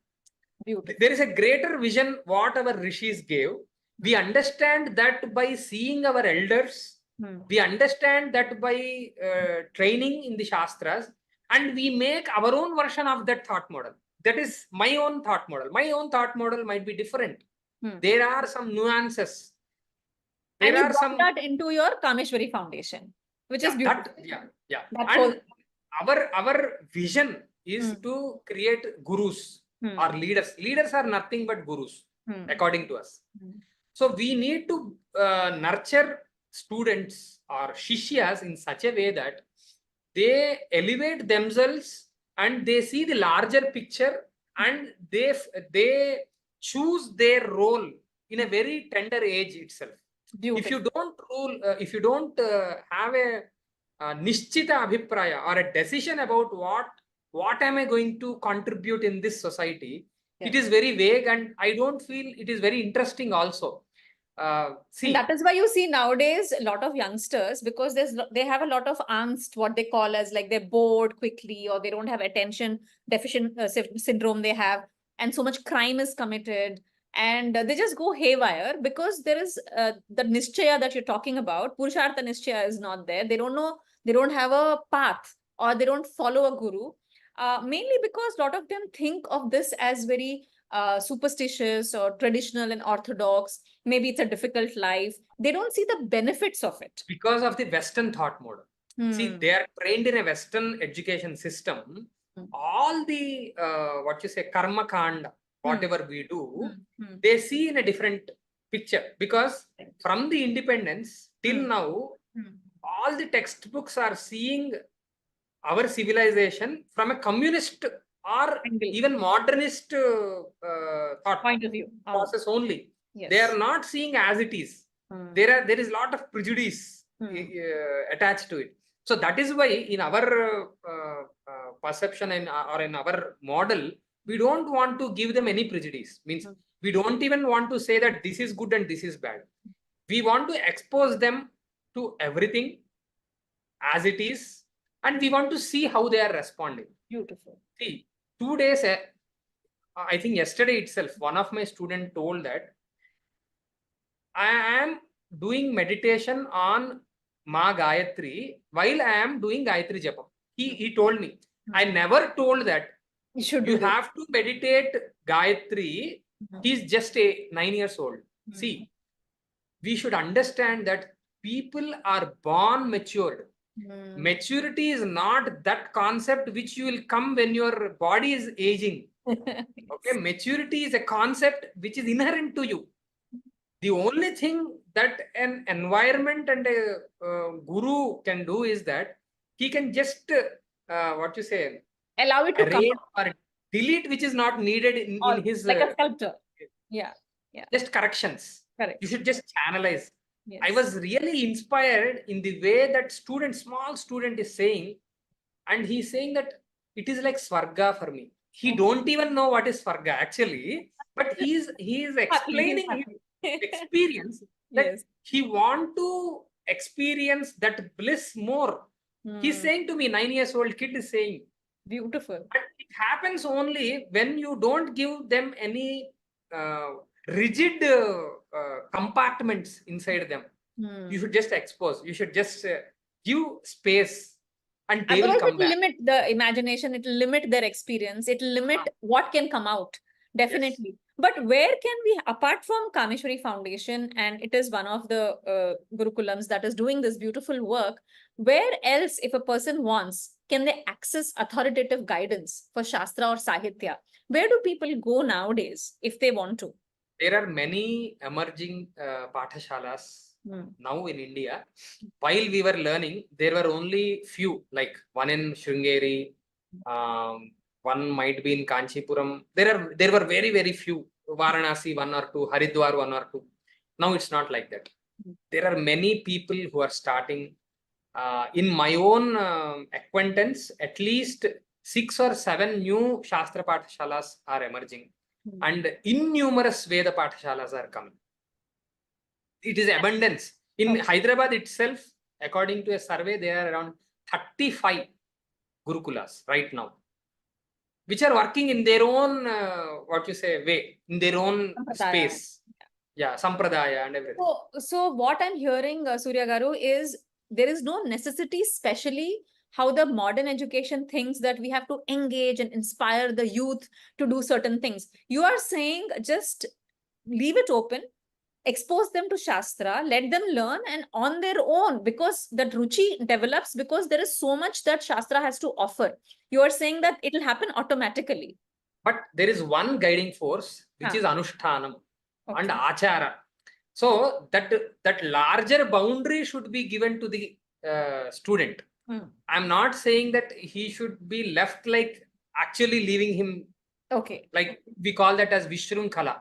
Beautiful. There is a greater vision what our rishis gave. We understand that by seeing our elders. We understand that by training in the shastras, and we make our own version of that thought model. That is my own thought model. My own thought model might be different. There are some nuances. There and are you brought that into your Kameswari foundation, which is beautiful. And our vision is to create gurus or leaders. Leaders are nothing but gurus. according to us. So we need to nurture students or shishyas in such a way that they elevate themselves and they see the larger picture, and they choose their role in a very tender age itself. If you don't have a nishchita abhipraya or a decision about what am I going to contribute in this society, it is very vague, and I don't feel it is very interesting also. And that is why you see nowadays a lot of youngsters, because they have a lot of angst, what they call as like they're bored quickly, or they don't have attention deficient syndrome they have, and so much crime is committed, and they just go haywire because there is the nischaya that you're talking about. Purushartha nischaya is not there. They don't know, they don't have a path, or they don't follow a guru, mainly because a lot of them think of this as very superstitious or traditional and orthodox. Maybe it's a difficult life. They don't see the benefits of it. Because of the Western thought model. See, they are trained in a Western education system. All the, karma kanda, whatever we do, they see in a different picture. Because from the independence till now, all the textbooks are seeing our civilization from a communist or even modernist thought point of view process only. They are not seeing as it is. There is a lot of prejudice attached to it. So that is why in our perception or in our model, we don't want to give them any prejudice. Means we don't even want to say that this is good and this is bad. We want to expose them to everything as it is, and we want to see how they are responding. Beautiful. See, 2 days, I think yesterday itself, one of my students told that I am doing meditation on Ma Gayatri while I am doing Gayatri Japam. He told me. I never told that you have to meditate Gayatri. He's just 9 years old. See, we should understand that people are born matured. Maturity is not that concept which you will come when your body is aging. Okay, maturity is a concept which is inherent to you. The only thing that an environment and a guru can do is that he can just allow it to come or delete which is not needed in his like a sculptor. Just corrections. Correct. You should just channelize. I was really inspired in the way that small student is saying, and he's saying that it is like Swarga for me. He don't even know what is Swarga actually, but he is explaining his experience that he want to experience that bliss more. He's saying to me, 9 years old kid is saying. Beautiful. And it happens only when you don't give them any rigid compartments inside them. You should just expose. You should just give space, and they will come back. Limit the imagination. It will limit their experience. It will limit what can come out. Definitely. Yes. But where can we, apart from Kameswari Foundation, and it is one of the gurukulams that is doing this beautiful work, where else, if a person wants, can they access authoritative guidance for Shastra or Sahitya? Where do people go nowadays if they want to? There are many emerging pathashalas now in India. While we were learning, there were only few, like one in Sringeri, one might be in Kanchipuram. There were very, very few. Varanasi, 1 or 2, Haridwar, 1 or 2. Now it's not like that. There are many people who are starting. In my own acquaintance, at least 6 or 7 new Shastra Pathashalas are emerging. And innumerous Veda Pathashalas are coming. It is abundance. In Hyderabad itself, according to a survey, there are around 35 gurukulas right now, which are working in their own, way, in their own space. Yeah, sampradaya and everything. So what I'm hearing, Surya Garu, is there is no necessity, especially how the modern education thinks that we have to engage and inspire the youth to do certain things. You are saying just leave it open, expose them to Shastra, let them learn, and on their own, because that ruchi develops, because there is so much that Shastra has to offer. You are saying that it will happen automatically. But there is one guiding force, which is Anushtanam. and Okay. achara. So that larger boundary should be given to the student. I'm not saying that he should be left like actually leaving him, Okay. like we call that as Vishrunkhala.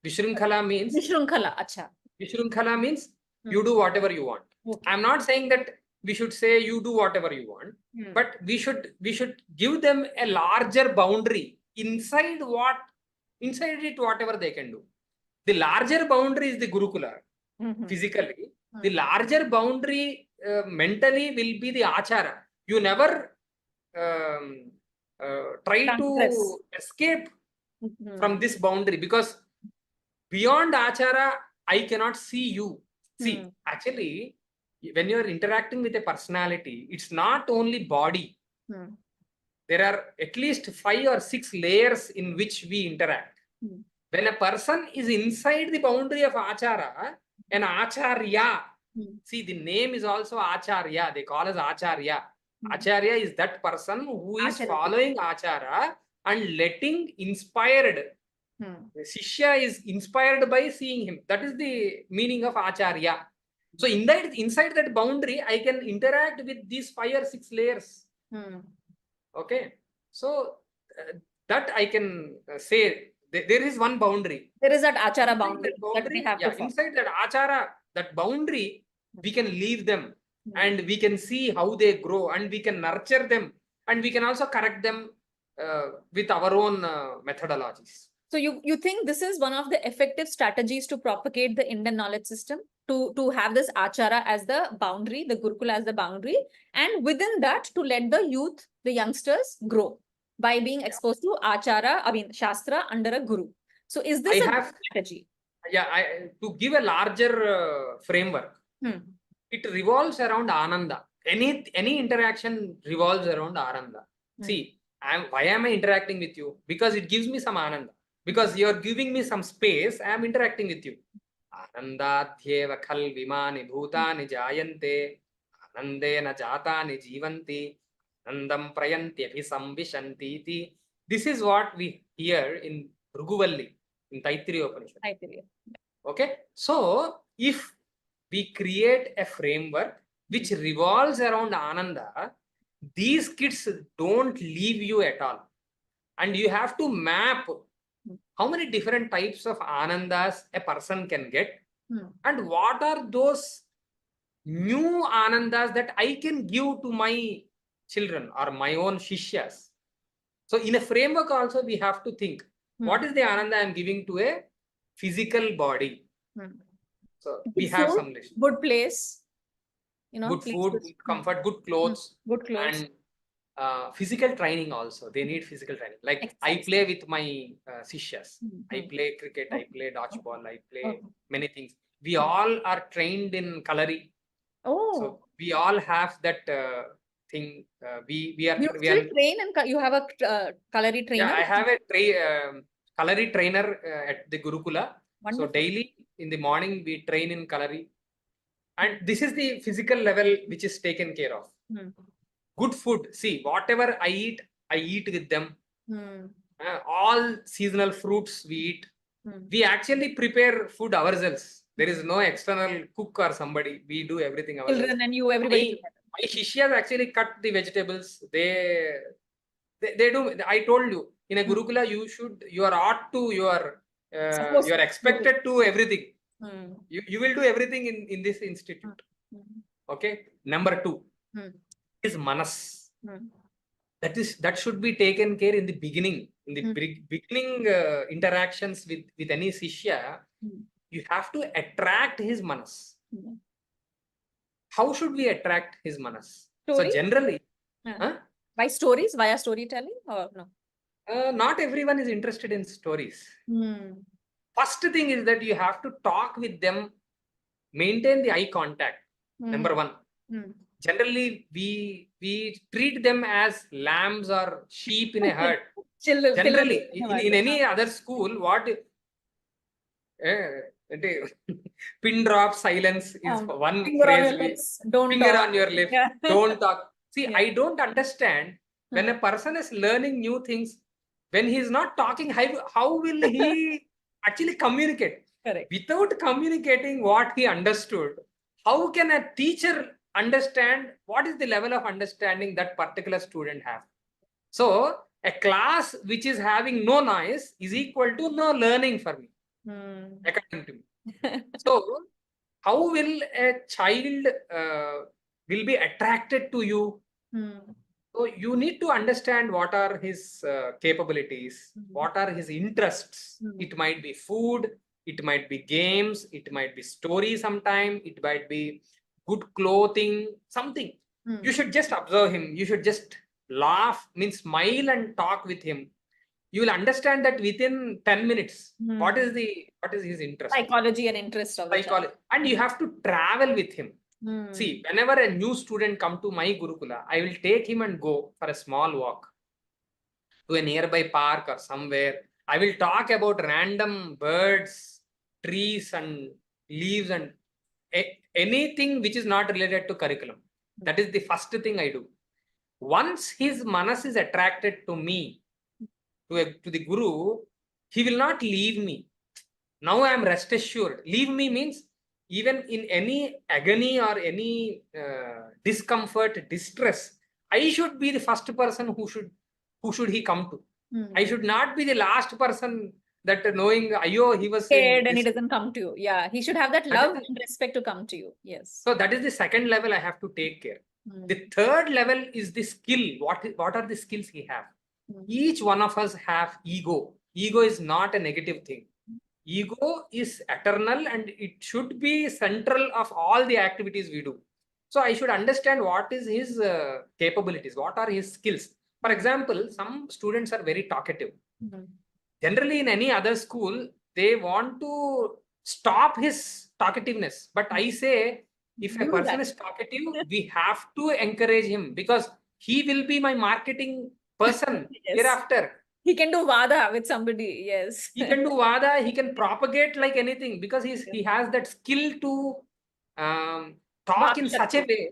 Vishrunkhala means Vishrunkhala, acha. Vishrunkhala means you do whatever you want. Okay. I'm not saying that we should say you do whatever you want, but we should give them a larger boundary inside it, whatever they can do. The larger boundary is the gurukula physically. The larger boundary mentally will be the achara. You never try Transgress. to escape from this boundary, because beyond achara, I cannot see you. See, actually, when you're interacting with a personality, it's not only body. There are at least 5 or 6 layers in which we interact. When a person is inside the boundary of achara, an acharya, see, the name is also acharya. They call us acharya. Acharya is that person who is following achara and letting inspired. Shishya is inspired by seeing him. That is the meaning of acharya. So inside that boundary, I can interact with these 5 or 6 layers. Okay. So that I can say there is one boundary. There is that achara boundary that we have to follow. Inside that achara, that boundary, we can leave them and we can see how they grow and we can nurture them and we can also correct them with our own methodologies. So you think this is one of the effective strategies to propagate the Indian knowledge system, to have this achara as the boundary, the gurukula as the boundary, and within that to let the youth, the youngsters grow by being exposed to achara, I mean shastra under a guru. So is this a strategy? Yeah, to give a larger framework, it revolves around ananda. Any interaction revolves around ananda. See, why am I interacting with you? Because it gives me some ananda. Because you are giving me some space, I am interacting with you. Anandadhyeva khal vimani bhutani jayante anandena jatani jivanti anandam prayanti abhisambhishanti iti. This is what we hear in Bhruguvalli, in Taittiriya Upanishad. Okay, so if we create a framework which revolves around ananda, these kids don't leave you at all. And you have to map how many different types of anandas a person can get, and what are those new anandas that I can give to my children or my own shishyas. So in a framework also we have to think, what is the ananda I am giving to a physical body? So we have some list. Good place, good food, good comfort, good clothes, and physical training also. They need physical training. Like exercise. I play with my sishyas. I play cricket, I play dodgeball, I play many things. We all are trained in kalari. So we all have that thing. We are. You still train and you have a kalari trainer? Yeah, I have a kalari trainer at the Gurukula. Wonderful. So daily in the morning we train in kalari. And this is the physical level which is taken care of. Good food. See, whatever I eat with them. All seasonal fruits we eat. We actually prepare food ourselves. There is no external cook or somebody. We do everything ourselves. Children and you, everybody. My shishyas actually cut the vegetables. They do. I told you, in a Gurukula, you are ought to, you are expected to everything. You will do everything in this institute. Okay. Number 2 is manas. That should be taken care in the beginning. In the beginning interactions with any sishya, you have to attract his manas. How should we attract his manas? Story? So generally, by stories, via storytelling, or no? Not everyone is interested in stories. First thing is that you have to talk with them, maintain the eye contact. Number 1. Generally, we treat them as lambs or sheep in a herd. Generally, in any other school, what pin drop silence is one phrase. Finger on your lips. Don't talk. See, I don't understand when a person is learning new things, when he is not talking, how will he actually communicate? Correct. Without communicating what he understood, how can a teacher understand what is the level of understanding that particular student have? So a class which is having no noise is equal to no learning for me, according to me. So how will a child will be attracted to you? So you need to understand what are his capabilities, what are his interests. It might be food, it might be games, it might be story sometime, it might be good clothing, something. You should just observe him. You should just laugh, means smile and talk with him. You will understand that within 10 minutes, what is his interest? Psychology and interest of the child. Psychology. And you have to travel with him. See, whenever a new student come to my Gurukula, I will take him and go for a small walk to a nearby park or somewhere. I will talk about random birds, trees and leaves and anything which is not related to curriculum. That is the first thing I do. Once his manas is attracted to me, to the Guru, he will not leave me. Now I am rest assured. Leave me means even in any agony or any discomfort, distress, I should be the first person who should he come to. I should not be the last person that knowing, ayo, he was scared and he doesn't come to you. Yeah, he should have that love and respect to come to you. Yes. So that is the second level I have to take care. The third level is the skill. What are the skills he have? Each one of us have ego. Ego is not a negative thing. Ego is eternal and it should be central of all the activities we do. So I should understand what is his capabilities, what are his skills. For example, some students are very talkative. Generally, in any other school, they want to stop his talkativeness. But I say, if a person is talkative, we have to encourage him because he will be my marketing person hereafter. He can do vada with somebody, yes. He can do vada, he can propagate like anything because he has that skill to talk in such a way.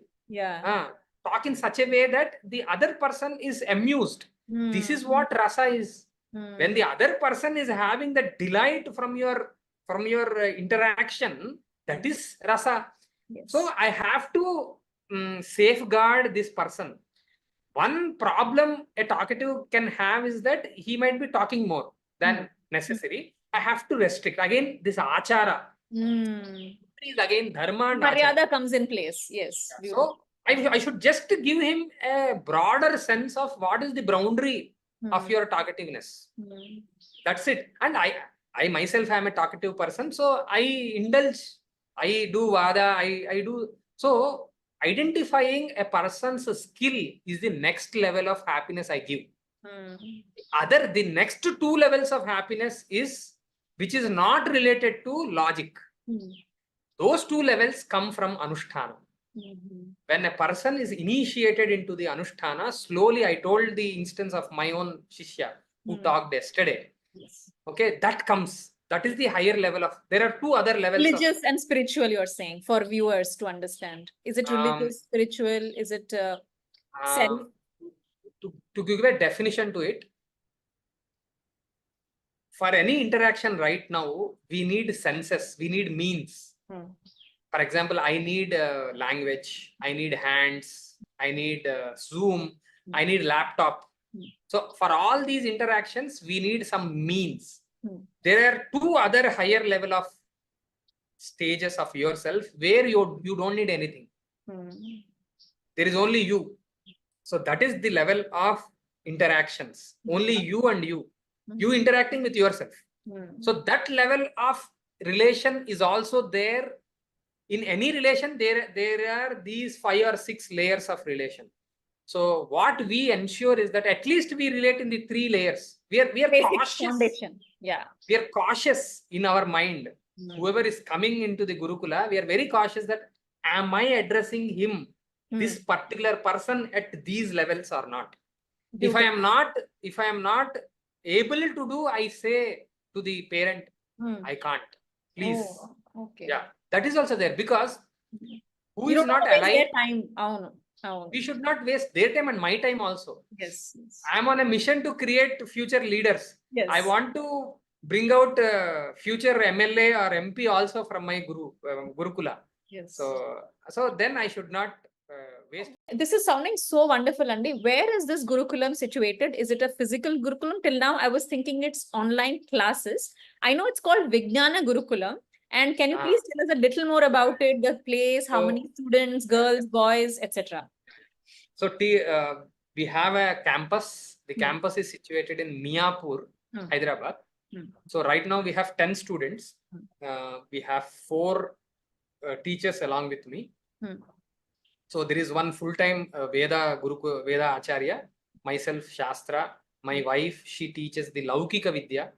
Talk in such a way that the other person is amused. This is what rasa is. When the other person is having the delight from your interaction, that is rasa. So I have to safeguard this person. One problem a talkative can have is that he might be talking more than necessary. I have to restrict. Again, this achara. Is again dharma and Maryada comes in place. Yes. So I should just give him a broader sense of what is the boundary of your talkativeness. That's it. And I myself am a talkative person. So I indulge. I do vada. I do. So identifying a person's skill is the next level of happiness I give. The next two levels of happiness is which is not related to logic. Those two levels come from anusthana. When a person is initiated into the anusthana, slowly, I told the instance of my own shishya who talked yesterday. Okay, that comes. That is the higher level of. There are two other levels. Religious and spiritual, you're saying, for viewers to understand. Is it religious, spiritual? Is it self? To give a definition to it, for any interaction right now, we need senses, we need means. For example, I need language, I need hands, I need Zoom, I need laptop. So for all these interactions, we need some means. There are two other higher level of stages of yourself where you don't need anything. There is only you. So that is the level of interactions. Only you and you. You interacting with yourself. So that level of relation is also there. In any relation, there are these 5 or 6 layers of relation. So what we ensure is that at least we relate in the 3 layers. We are cautious. Foundation. Yeah. We are cautious in our mind. Whoever is coming into the Gurukula, we are very cautious that am I addressing him, this particular person at these levels or not? If I am not able to do, I say to the parent, I can't. Please. Okay. Yeah. That is also there because who is not alive? We should not waste their time and my time also. Yes. I am on a mission to create future leaders. Yes. I want to bring out future MLA or MP also from my gurukula. Yes. So then I should not waste. This is sounding so wonderful, Andy. Where is this Gurukulam situated? Is it a physical Gurukulam? Till now, I was thinking it's online classes. I know it's called Vijnana Gurukulam. And can you please tell us a little more about it, the place, how many students, girls, boys, etc.? So we have a campus. The campus is situated in Miapur, Hyderabad. So right now we have 10 students. We have 4 teachers along with me. So there is one full-time Veda Acharya, myself Shastra, my wife, she teaches the Laukika Vidya.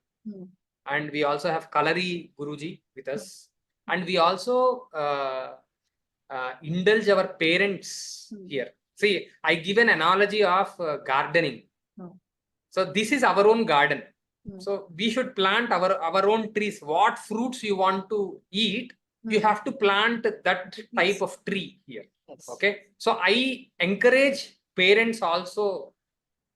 And we also have Kalari Guruji with us. And we also indulge our parents here. See, I give an analogy of gardening. So this is our own garden. So we should plant our own trees. What fruits you want to eat, you have to plant that type of tree here. Okay. So I encourage parents also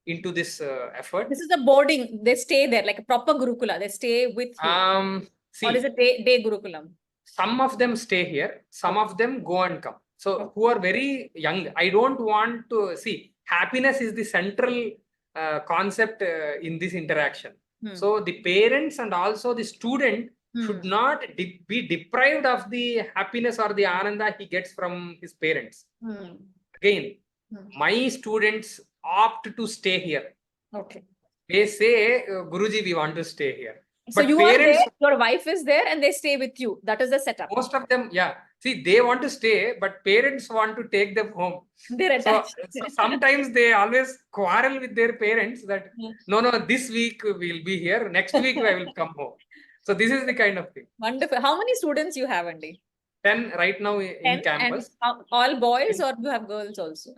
into this effort. This is a boarding. They stay there like a proper Gurukula. They stay with you. See, or is it day Gurukulam? Some of them stay here. Some of them go and come. So who are very young, I don't want to see. Happiness is the central concept in this interaction. So the parents and also the student should not be deprived of the happiness or the ananda he gets from his parents. Again, my students opt to stay here. Okay. They say, Guruji, we want to stay here. So but you parents, are there, your wife is there and they stay with you. That is the setup. Most of them, yeah. See, they want to stay, but parents want to take them home. They're attached. So sometimes they always quarrel with their parents that, no, this week we'll be here. Next week I will come home. So this is the kind of thing. Wonderful. How many students you have, Andy? 10 right now in campus. And all boys or you have girls also?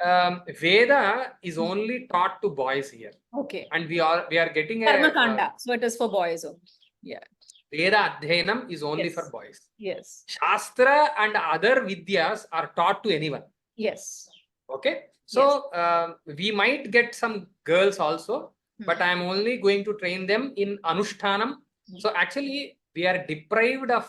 Veda is only taught to boys here. Okay. And we are getting a Karmakanda. So it is for boys only. Yeah. Veda Adhyanam is only for boys. Yes. Shastra and other Vidyas are taught to anyone. Yes. Okay. So we might get some girls also, but I am only going to train them in Anushtanam. So actually, we are deprived of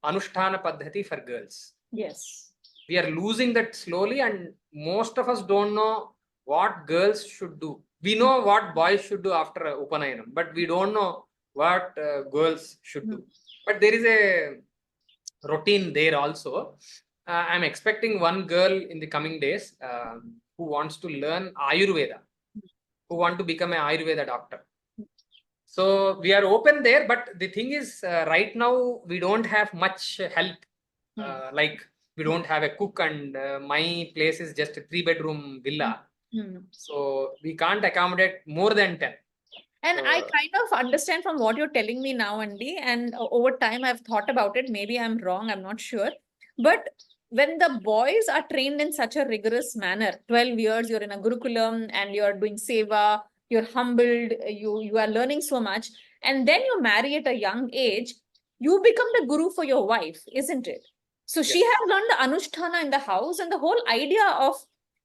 Anushtana Paddhati for girls. Yes. We are losing that slowly, and most of us don't know what girls should do. We know what boys should do after Upanayanam, but we don't know what girls should do. But there is a routine there also. I'm expecting one girl in the coming days who wants to learn Ayurveda, who want to become an Ayurveda doctor. So we are open there, but the thing is, right now we don't have much help. Like we don't have a cook, and my place is just a 3-bedroom villa. So we can't accommodate more than 10. And I kind of understand from what you're telling me now, Andy, and over time I've thought about it. Maybe I'm wrong, I'm not sure. But when the boys are trained in such a rigorous manner, 12 years, you're in a gurukulam and you're doing seva, you're humbled, you are learning so much, and then you marry at a young age, you become the guru for your wife, isn't it? So she has learned the Anushtana in the house, and the whole idea of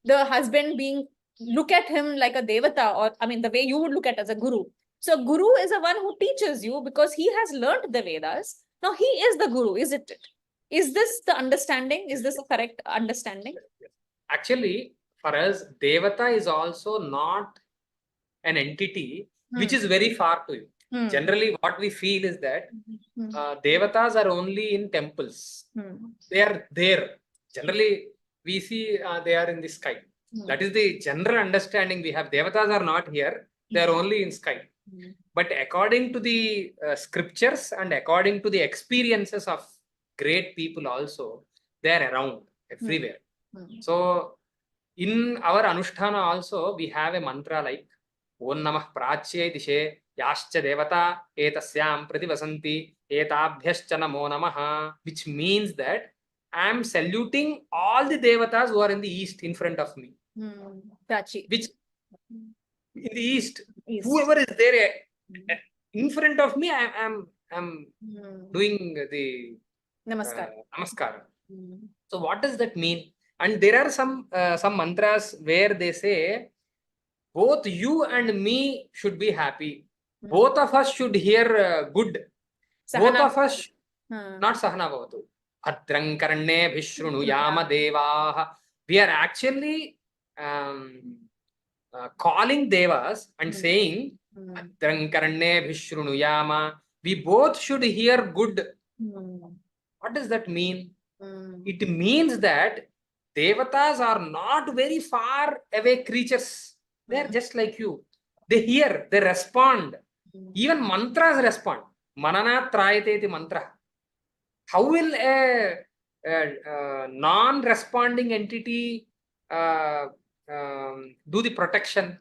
the husband being, look at him like a devata, or I mean the way you would look at as a guru. So guru is the one who teaches you because he has learned the Vedas. Now he is the guru, isn't it? Is this the understanding? Is this a correct understanding? Actually, for us, devata is also not an entity which is very far to you. Generally, what we feel is that devatas are only in temples. They are there. Generally, we see they are in the sky. That is the general understanding we have. Devatas are not here. They are only in sky. But according to the scriptures and according to the experiences of great people also, they are around everywhere. So in our Anushtana also, we have a mantra like Om Namah Prachye Dishe Yascha Devata Etasyam Prativasanti Etabhyascha Namo Namaha, which means that I am saluting all the devatas who are in the east in front of me. Which in the east, whoever is there in front of me, I am doing the namaskar. So what does that mean? And there are some mantras where they say both you and me should be happy. Both of us should hear good. Both of us, not Sahana Bhavatu. Bhadram karne vishrunuyama devaha. We are actually calling devas and saying, Bhadram karne vishrunuyama. We both should hear good. What does that mean? It means that devatas are not very far away creatures. They are just like you. They hear, they respond. Even mantras respond. Manana trayate iti mantra. How will a non-responding entity do the protection?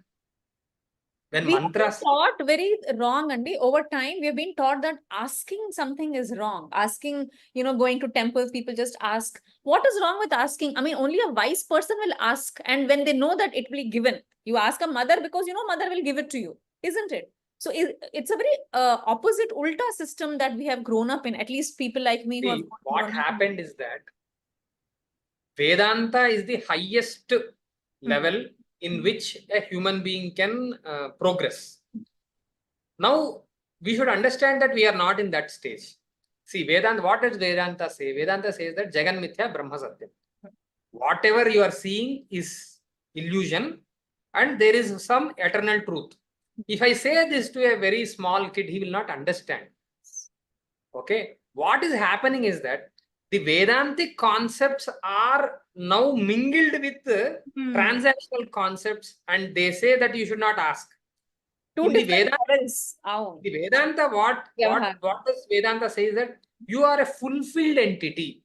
When We have been mantras. taught very wrong, Andy. Over time, we have been taught that asking something is wrong. Asking, going to temples, people just ask. What is wrong with asking? I mean, only a wise person will ask. And when they know that it will be given, you ask a mother because mother will give it to you, isn't it? So it's a very opposite ulta system that we have grown up in, at least people like me who have What happened is that Vedanta is the highest level in which a human being can progress. Now, we should understand that we are not in that stage. See, Vedanta, what does Vedanta say? Vedanta says that Jagan Mithya Brahma Satyam. Whatever you are seeing is illusion and there is some eternal truth. If I say this to a very small kid, he will not understand. Okay. What is happening is that the Vedantic concepts are now mingled with transactional concepts and they say that you should not ask. In the Vedanta, what does Vedanta say is that you are a fulfilled entity.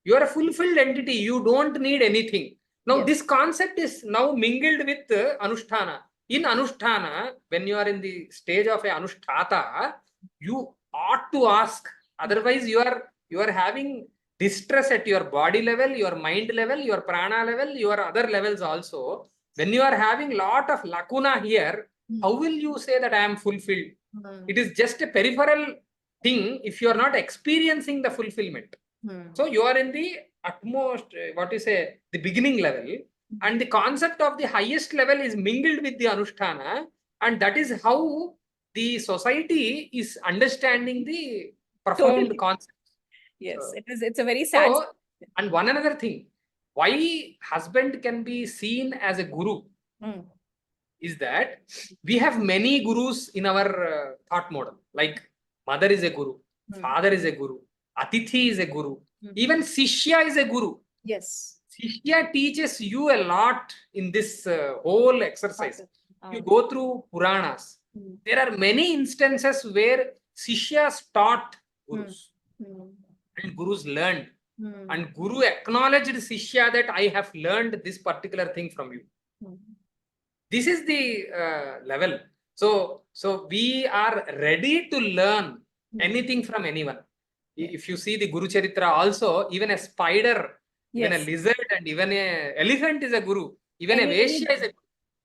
You are a fulfilled entity. You don't need anything. Now, this concept is now mingled with Anushtana. In Anushtana, when you are in the stage of a Anushtata, you ought to ask. Otherwise, you are having distress at your body level, your mind level, your prana level, your other levels also. When you are having lot of lacuna here, how will you say that I am fulfilled? It is just a peripheral thing if you are not experiencing the fulfillment. So you are in the utmost, the beginning level, and the concept of the highest level is mingled with the Anushtana, and that is how the society is understanding the profound concept. Yes, it's a very sad. So, and one another thing, why husband can be seen as a guru is that we have many gurus in our thought model. Like mother is a guru, father is a guru, Atithi is a guru, even Sishya is a guru. Yes. Sishya teaches you a lot in this whole exercise. You go through Puranas. There are many instances where Sishyas taught gurus. And gurus learned. And guru acknowledged Sishya that I have learned this particular thing from you. This is the level. So we are ready to learn anything from anyone. If you see the Guru Charitra also, even a spider, even a lizard, and even a elephant is a guru. Even a Vaishya is a guru.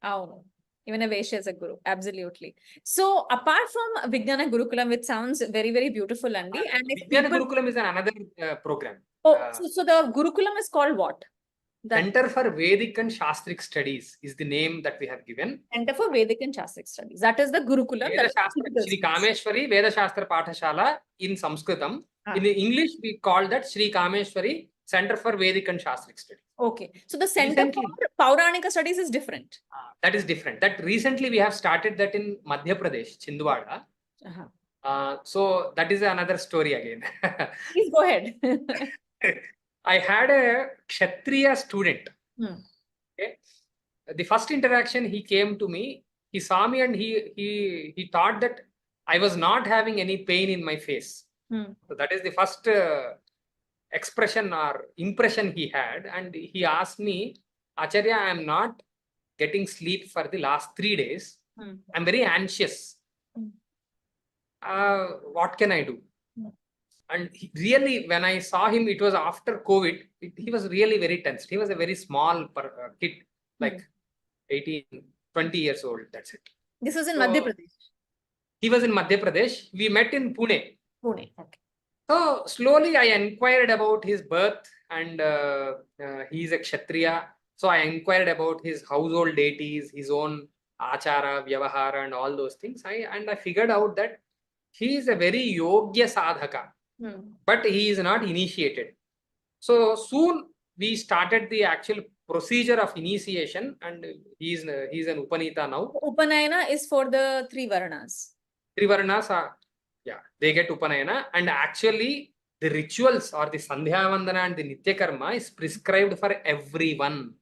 Oh, even a Vaishya is a guru. Absolutely. So apart from Viyana Gurukulam, which sounds very, very beautiful, Andy. And Viyana Gurukulam is another program. So the Gurukulam is called what? Center for Vedic and Shastric Studies is the name that we have given. Center for Vedic and Shastric Studies. That is the Gurukulam. Shri Kameswari Veda Shastra Pathashala in Sanskritam. In English, we call that Shri Kameswari Center for Vedic and Shastric Studies. Okay. So the Center for Pauranika Studies is different. That is different. That recently we have started that in Madhya Pradesh, Chhindwara. So that is another story again. Please go ahead. I had a Kshatriya student. Okay. The first interaction, he came to me, he saw me and he thought that I was not having any pain in my face. So that is the first expression or impression he had. And he asked me, Acharya, I am not getting sleep for the last 3 days. I'm very anxious. What can I do? And really, when I saw him, it was after COVID. He was really very tense. He was a very small kid, like 18, 20 years old. That's it. This was in Madhya Pradesh. He was in Madhya Pradesh. We met in Pune. Pune. Okay. So slowly I inquired about his birth and he is a Kshatriya. So I inquired about his household deities, his own achara, vyavahara, and all those things. I figured out that he is a very yogya sadhaka, but he is not initiated. So soon we started the actual procedure of initiation, and he's an Upanita now. Upanayana is for the three Varnas. Three Varnas are, yeah, they get Upanayana, and actually the rituals or the Sandhya Vandana and the Nitya Karma is prescribed for everyone.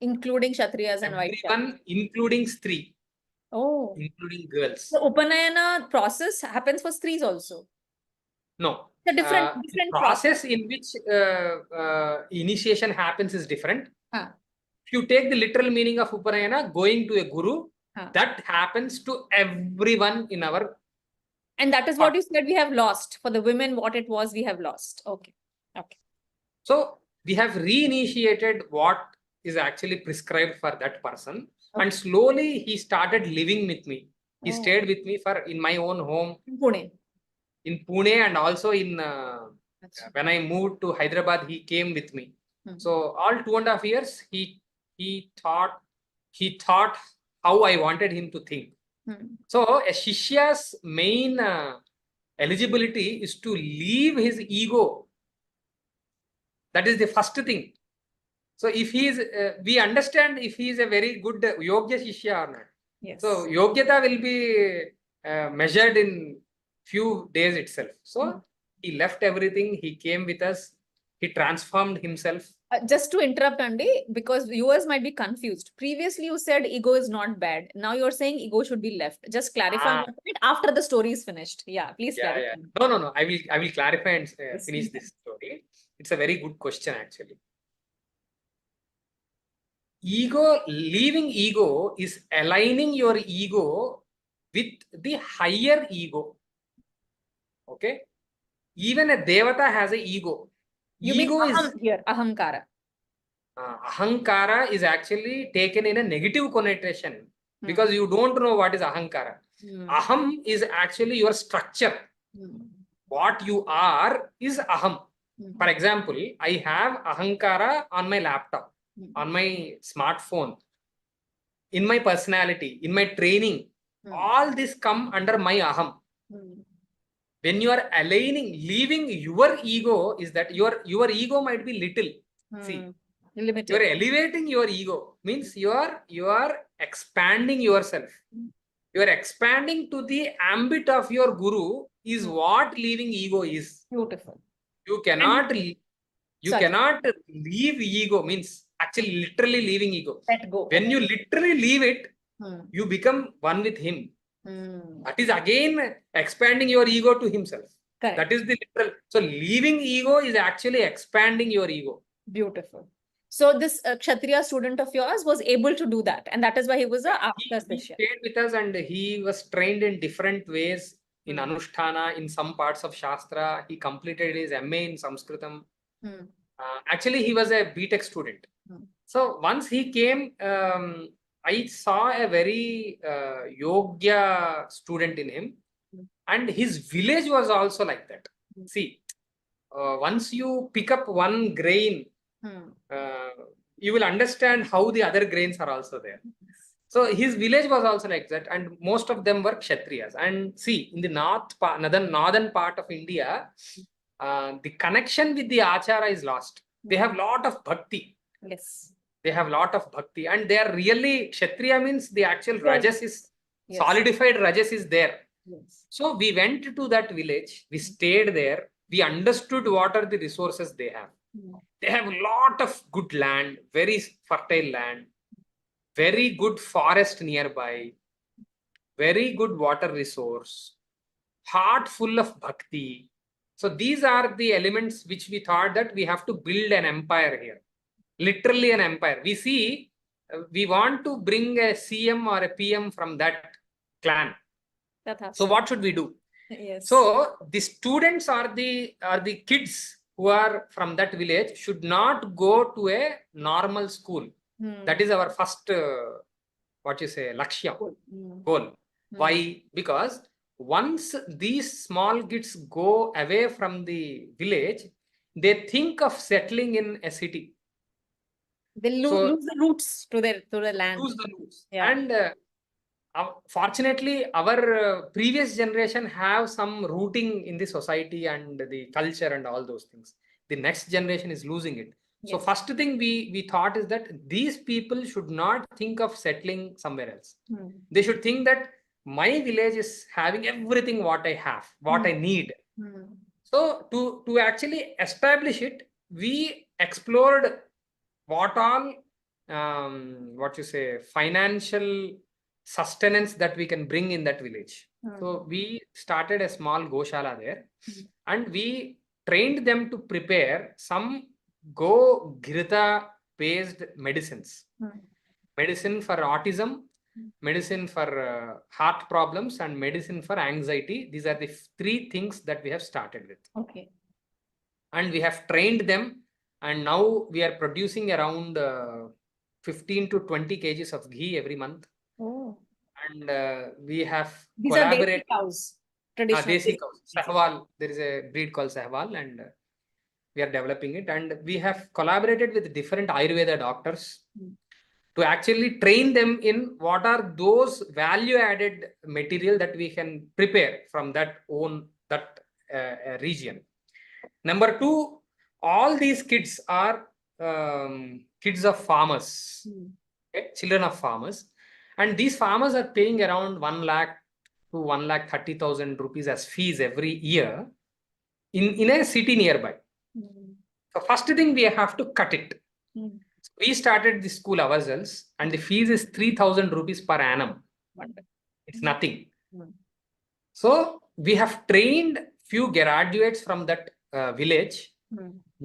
Including Kshatriyas and Vaishyas. Everyone, including Stree, Oh. including girls. The Upanayana process happens for Strees also. No. The different process in which initiation happens is different. If you take the literal meaning of Upanayana, going to a guru, that happens to everyone in our. And that is what you said we have lost. For the women, what it was, we have lost. Okay. Okay. So we have reinitiated what is actually prescribed for that person. Okay. And slowly he started living with me. He stayed with me in my own home. In Pune. In Pune, and also in when I moved to Hyderabad, he came with me. So all 2.5 years, he thought how I wanted him to think. So a Shishya's main eligibility is to leave his ego. That is the first thing. So if he is, we understand if he is a very good Yogya Shishya or not. Yes. So Yogyata will be measured in few days itself. So he left everything. He came with us. He transformed himself. Just to interrupt, Andy, because viewers might be confused. Previously, you said ego is not bad. Now you're saying ego should be left. Just clarify your point after the story is finished. Yeah, please clarify. Yeah. No. I will clarify and finish this story. It's a very good question, actually. Leaving ego is aligning your ego with the higher ego. Okay? Even a devata has an ego. You ego mean aham here, ahamkara. Ahankara is actually taken in a negative connotation because you don't know what is ahankara. Aham is actually your structure. What you are is aham. For example, I have ahankara on my laptop, on my smartphone, in my personality, in my training. All this come under my aham. When you are leaving your ego, is that your ego might be little. See, limited. You are elevating your ego, means you are expanding yourself. You are expanding to the ambit of your guru is what leaving ego is. Beautiful. You cannot leave ego, means actually literally leaving ego. Let go. When you literally leave it, you become one with him. That is again expanding your ego to himself. Correct. That is the literal. So leaving ego is actually expanding your ego. Beautiful. So this Kshatriya student of yours was able to do that, and that is why he was he stayed with us, and he was trained in different ways in Anushtana, in some parts of Shastra. He completed his MA in Sanskritam. Actually, he was a BTech student. So once he came, I saw a very Yogya student in him, and his village was also like that. See, once you pick up one grain, you will understand how the other grains are also there. So his village was also like that, and most of them were Kshatriyas. And see, in the northern part of India, the connection with the Achara is lost. They have lot of bhakti. Yes. They have lot of bhakti, and they are really Kshatriya, means the actual Rajas is solidified. Rajas is there. Yes. So we went to that village. We stayed there. We understood what are the resources they have. They have a lot of good land, very fertile land, very good forest nearby, very good water resource, heart full of bhakti. So these are the elements which we thought that we have to build an empire here. Literally an empire. We see, we want to bring a CM or a PM from that clan. So what should we do? Yes. So the students or the kids who are from that village should not go to a normal school. That is our first, lakshya, goal. Why? Because once these small kids go away from the village, they think of settling in a city. They lose the roots to the land. Lose the roots. Yeah. And Fortunately, our previous generation have some rooting in the society and the culture and all those things. The next generation is losing it. So Yes. first thing we thought is that these people should not think of settling somewhere else. They should think that my village is having everything what I have, what I need. So to actually establish it, we explored what all what you say financial sustenance that we can bring in that village. So we started a small goshala there, and we trained them to prepare some go ghirta based medicines. Medicine for autism, medicine for heart problems, and medicine for anxiety. These are the three things that we have started with. Okay. And we have trained them, and now we are producing around 15 to 20 kgs of ghee every month. Oh. And we have These are desi collaborated. cows. Traditional. Desi cows. Sahwal. There is a breed called Sahwal, and we are developing it. And we have collaborated with different Ayurveda doctors to actually train them in what are those value added material that we can prepare from that region. Number two, all these kids are kids of farmers, okay? Children of farmers, and these farmers are paying around 1 lakh to 1,30,000 rupees as fees every year in a city nearby. So first thing, we have to cut it. We started the school ourselves, and the fees is 3,000 rupees per annum. It's nothing. So we have trained few graduates from that village.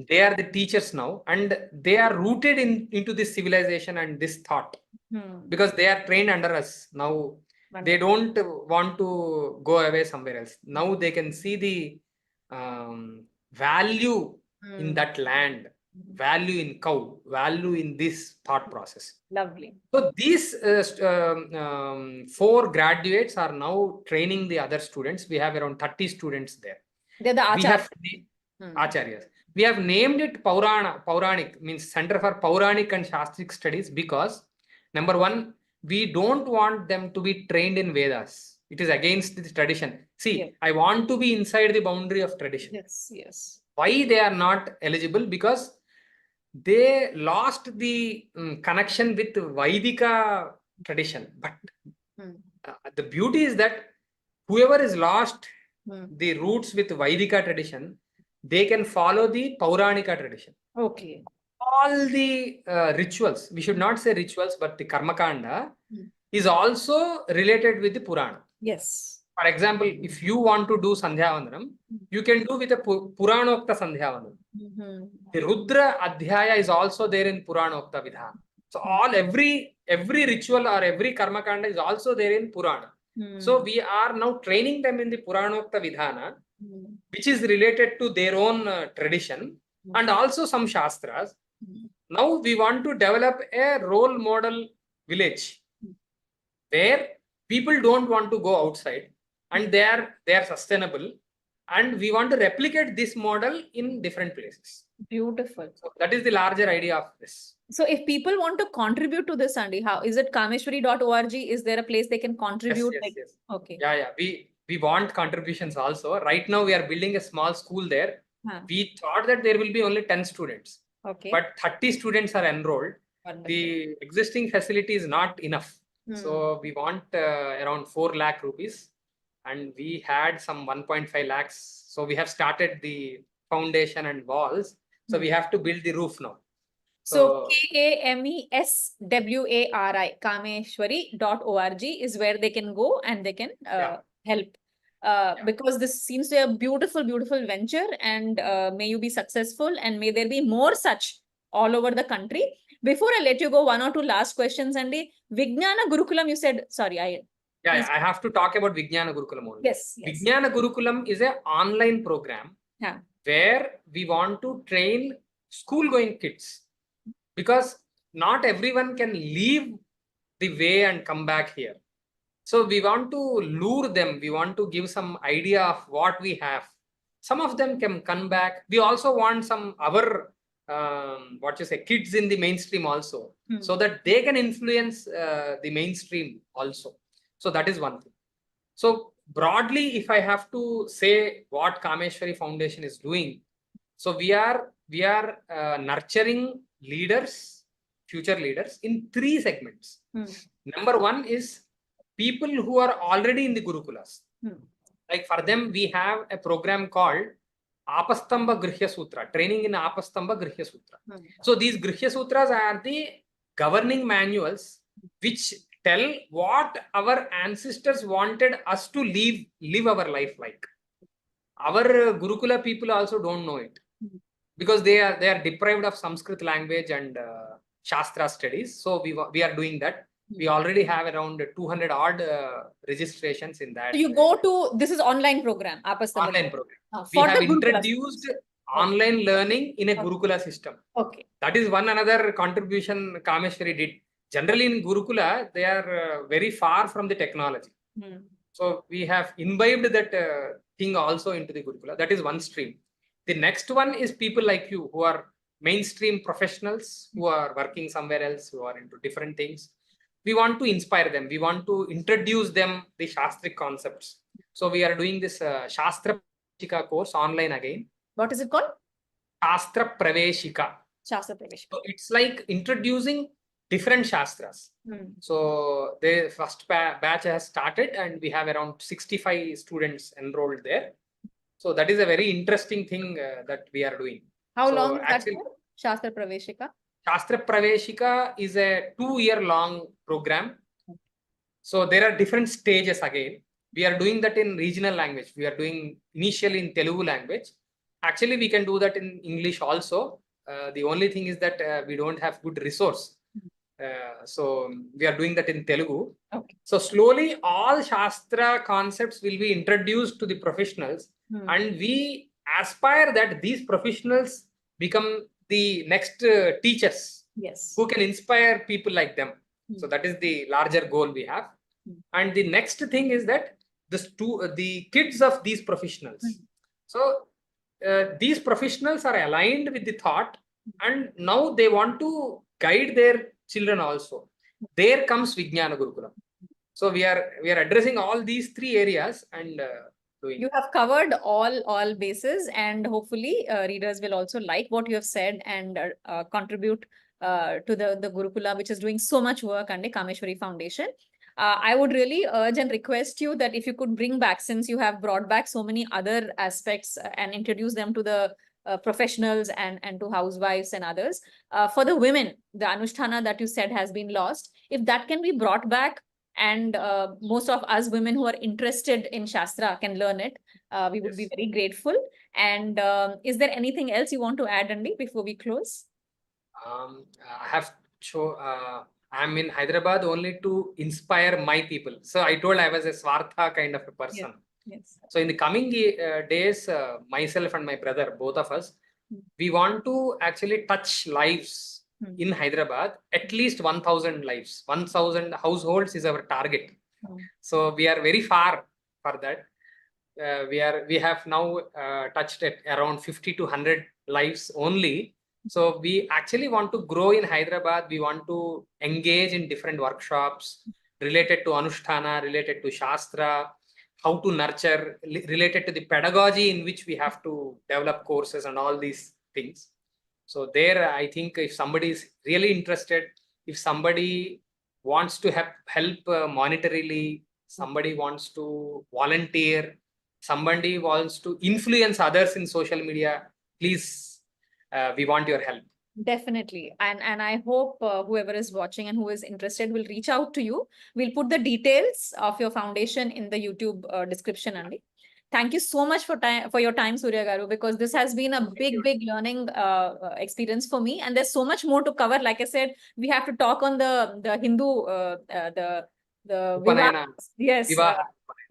They are the teachers now, and they are rooted into this civilization and this thought, because they are trained under us now. They don't want to go away somewhere else. Now they can see the value in that land, value in cow, value in this thought process. Lovely. So these 4 graduates are now training the other students. We have around 30 students there. They're the We have acharyas. acharyas. We have named it Pauranik, means Center for Pauranik and Shastric Studies, because number one, we don't want them to be trained in Vedas. It is against the tradition. See, Yes. I want to be inside the boundary of tradition. Yes, yes. Why they are not eligible? Because they lost the connection with Vaidika tradition. But the beauty is that whoever is lost the roots with Vaidika tradition, they can follow the Pauranika tradition. Okay. All the rituals, we should not say rituals, but the Karmakanda is also related with the Purana. Yes. For example, if you want to do Sandhya Vandanam, you can do with a Puranokta Sandhya Vandanam. The Rudra Adhyaya is also there in Puranokta Vidha. So every ritual or every Karmakanda is also there in Purana. So we are now training them in the Puranokta Vidhana, which is related to their own tradition, and also some Shastras. Now we want to develop a role model village where people don't want to go outside, and they are sustainable, and we want to replicate this model in different places. Beautiful. So that is the larger idea of this. So if people want to contribute to this, Andy, how is it? Kameswari.org? Is there a place they can contribute? Yes. Okay. Yeah. We want contributions also. Right now we are building a small school there. We thought that there will be only 10 students. Okay. But 30 students are enrolled. Wonderful. The existing facility is not enough. So we want around 4 lakh rupees, and we had some 1.5 lakhs. So we have started the foundation and walls. So we have to build the roof now. So Kameswari, Kameswari.org is where they can go and they can help. Because this seems to be a beautiful, beautiful venture, and may you be successful, and may there be more such all over the country. Before I let you go, 1 or 2 last questions, Andy. Vijnana Gurukulam, you said, sorry, I have to talk about Vijnana Gurukulam only. Yes. Vijnana Gurukulam is an online program where we want to train school-going kids, because not everyone can leave the way and come back here. So we want to lure them. We want to give some idea of what we have. Some of them can come back. We also want some other kids in the mainstream also, so that they can influence the mainstream also. So that is one thing. So broadly, if I have to say what Kameswari Foundation is doing, so we are nurturing leaders, future leaders in 3 segments. Number 1 is people who are already in the gurukulas. Like for them, we have a program called Apastamba Grihya Sutra, training in Apastamba Grihya Sutra. So these Grihya Sutras are the governing manuals which tell what our ancestors wanted us to live our life like. Our Gurukula people also don't know it because they are deprived of Sanskrit language and shastra studies. So we are doing that. We already have around 200 odd registrations in that. So you go to, this is online program, Apastamba. Online program. We For have the Gurukula introduced systems. online learning in a Gurukula system. Okay. That is one another contribution Kameswari did. Generally in Gurukula, they are very far from the technology. So we have imbibed that thing also into the Gurukula. That is one stream. The next one is people like you who are mainstream professionals who are working somewhere else, who are into different things. We want to inspire them. We want to introduce them the shastric concepts. So we are doing this Shastra Praveshika course online again. What is it called? Shastra Praveshika. Shastra Praveshika. So it's like introducing different shastras. So the first batch has started and we have around 65 students enrolled there. So that is a very interesting thing that we are doing. How long is that for? Shastra Praveshika? Shastra Praveshika is a 2-year-long program. So there are different stages again. We are doing that in regional language. We are doing initially in Telugu language. Actually, we can do that in English also. The only thing is that we don't have good resource. So we are doing that in Telugu. Okay. So slowly all Shastra concepts will be introduced to the professionals and we aspire that these professionals become the next teachers who can inspire people like them. So that is the larger goal we have. And the next thing is that the kids of these professionals. So these professionals are aligned with the thought and now they want to guide their children also. There comes Vijnana Gurukulam. So we are addressing all these 3 areas and you have covered all bases, and hopefully readers will also like what you have said and contribute to the Gurukula, which is doing so much work under Kameswari Foundation. I would really urge and request you that if you could bring back, since you have brought back so many other aspects and introduce them to the professionals and to housewives and others. For the women, the Anushtana that you said has been lost. If that can be brought back and most of us women who are interested in Shastra can learn it, we would be very grateful. And is there anything else you want to add, Andy, before we close? I have I'm in Hyderabad only to inspire my people. So I told I was a Swartha kind of a person. Yes. So in the coming days, myself and my brother, both of us, we want to actually touch lives in Hyderabad, at least 1,000 lives. 1,000 households is our target. So we are very far for that. We have now touched at around 50 to 100 lives only. So we actually want to grow in Hyderabad. We want to engage in different workshops related to Anushtana, related to Shastra, how to nurture, related to the pedagogy in which we have to develop courses and all these things. So there, I think if somebody is really interested, if somebody wants to help monetarily, somebody wants to volunteer, somebody wants to influence others in social media, please, we want your help. Definitely. And I hope whoever is watching and who is interested will reach out to you. We'll put the details of your foundation in the YouTube description, Andy. Thank you so much for your time, Surya Garu, because this has been a big learning experience for me. And there's so much more to cover. Like I said, we have to talk on the Hindu, the Vivaha, yes,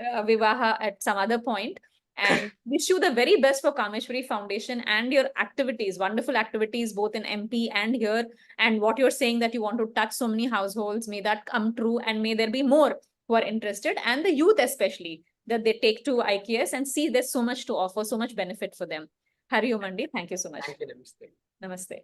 Vivaha at some other point. And wish you the very best for Kameswari Foundation and your activities, wonderful activities, both in MP and here. And what you're saying that you want to touch so many households, may that come true. And may there be more who are interested, and the youth especially, that they take to IKS and see there's so much to offer, so much benefit for them. Hari Om, Andy. Thank you so much. Thank you. Namaste. Namaste.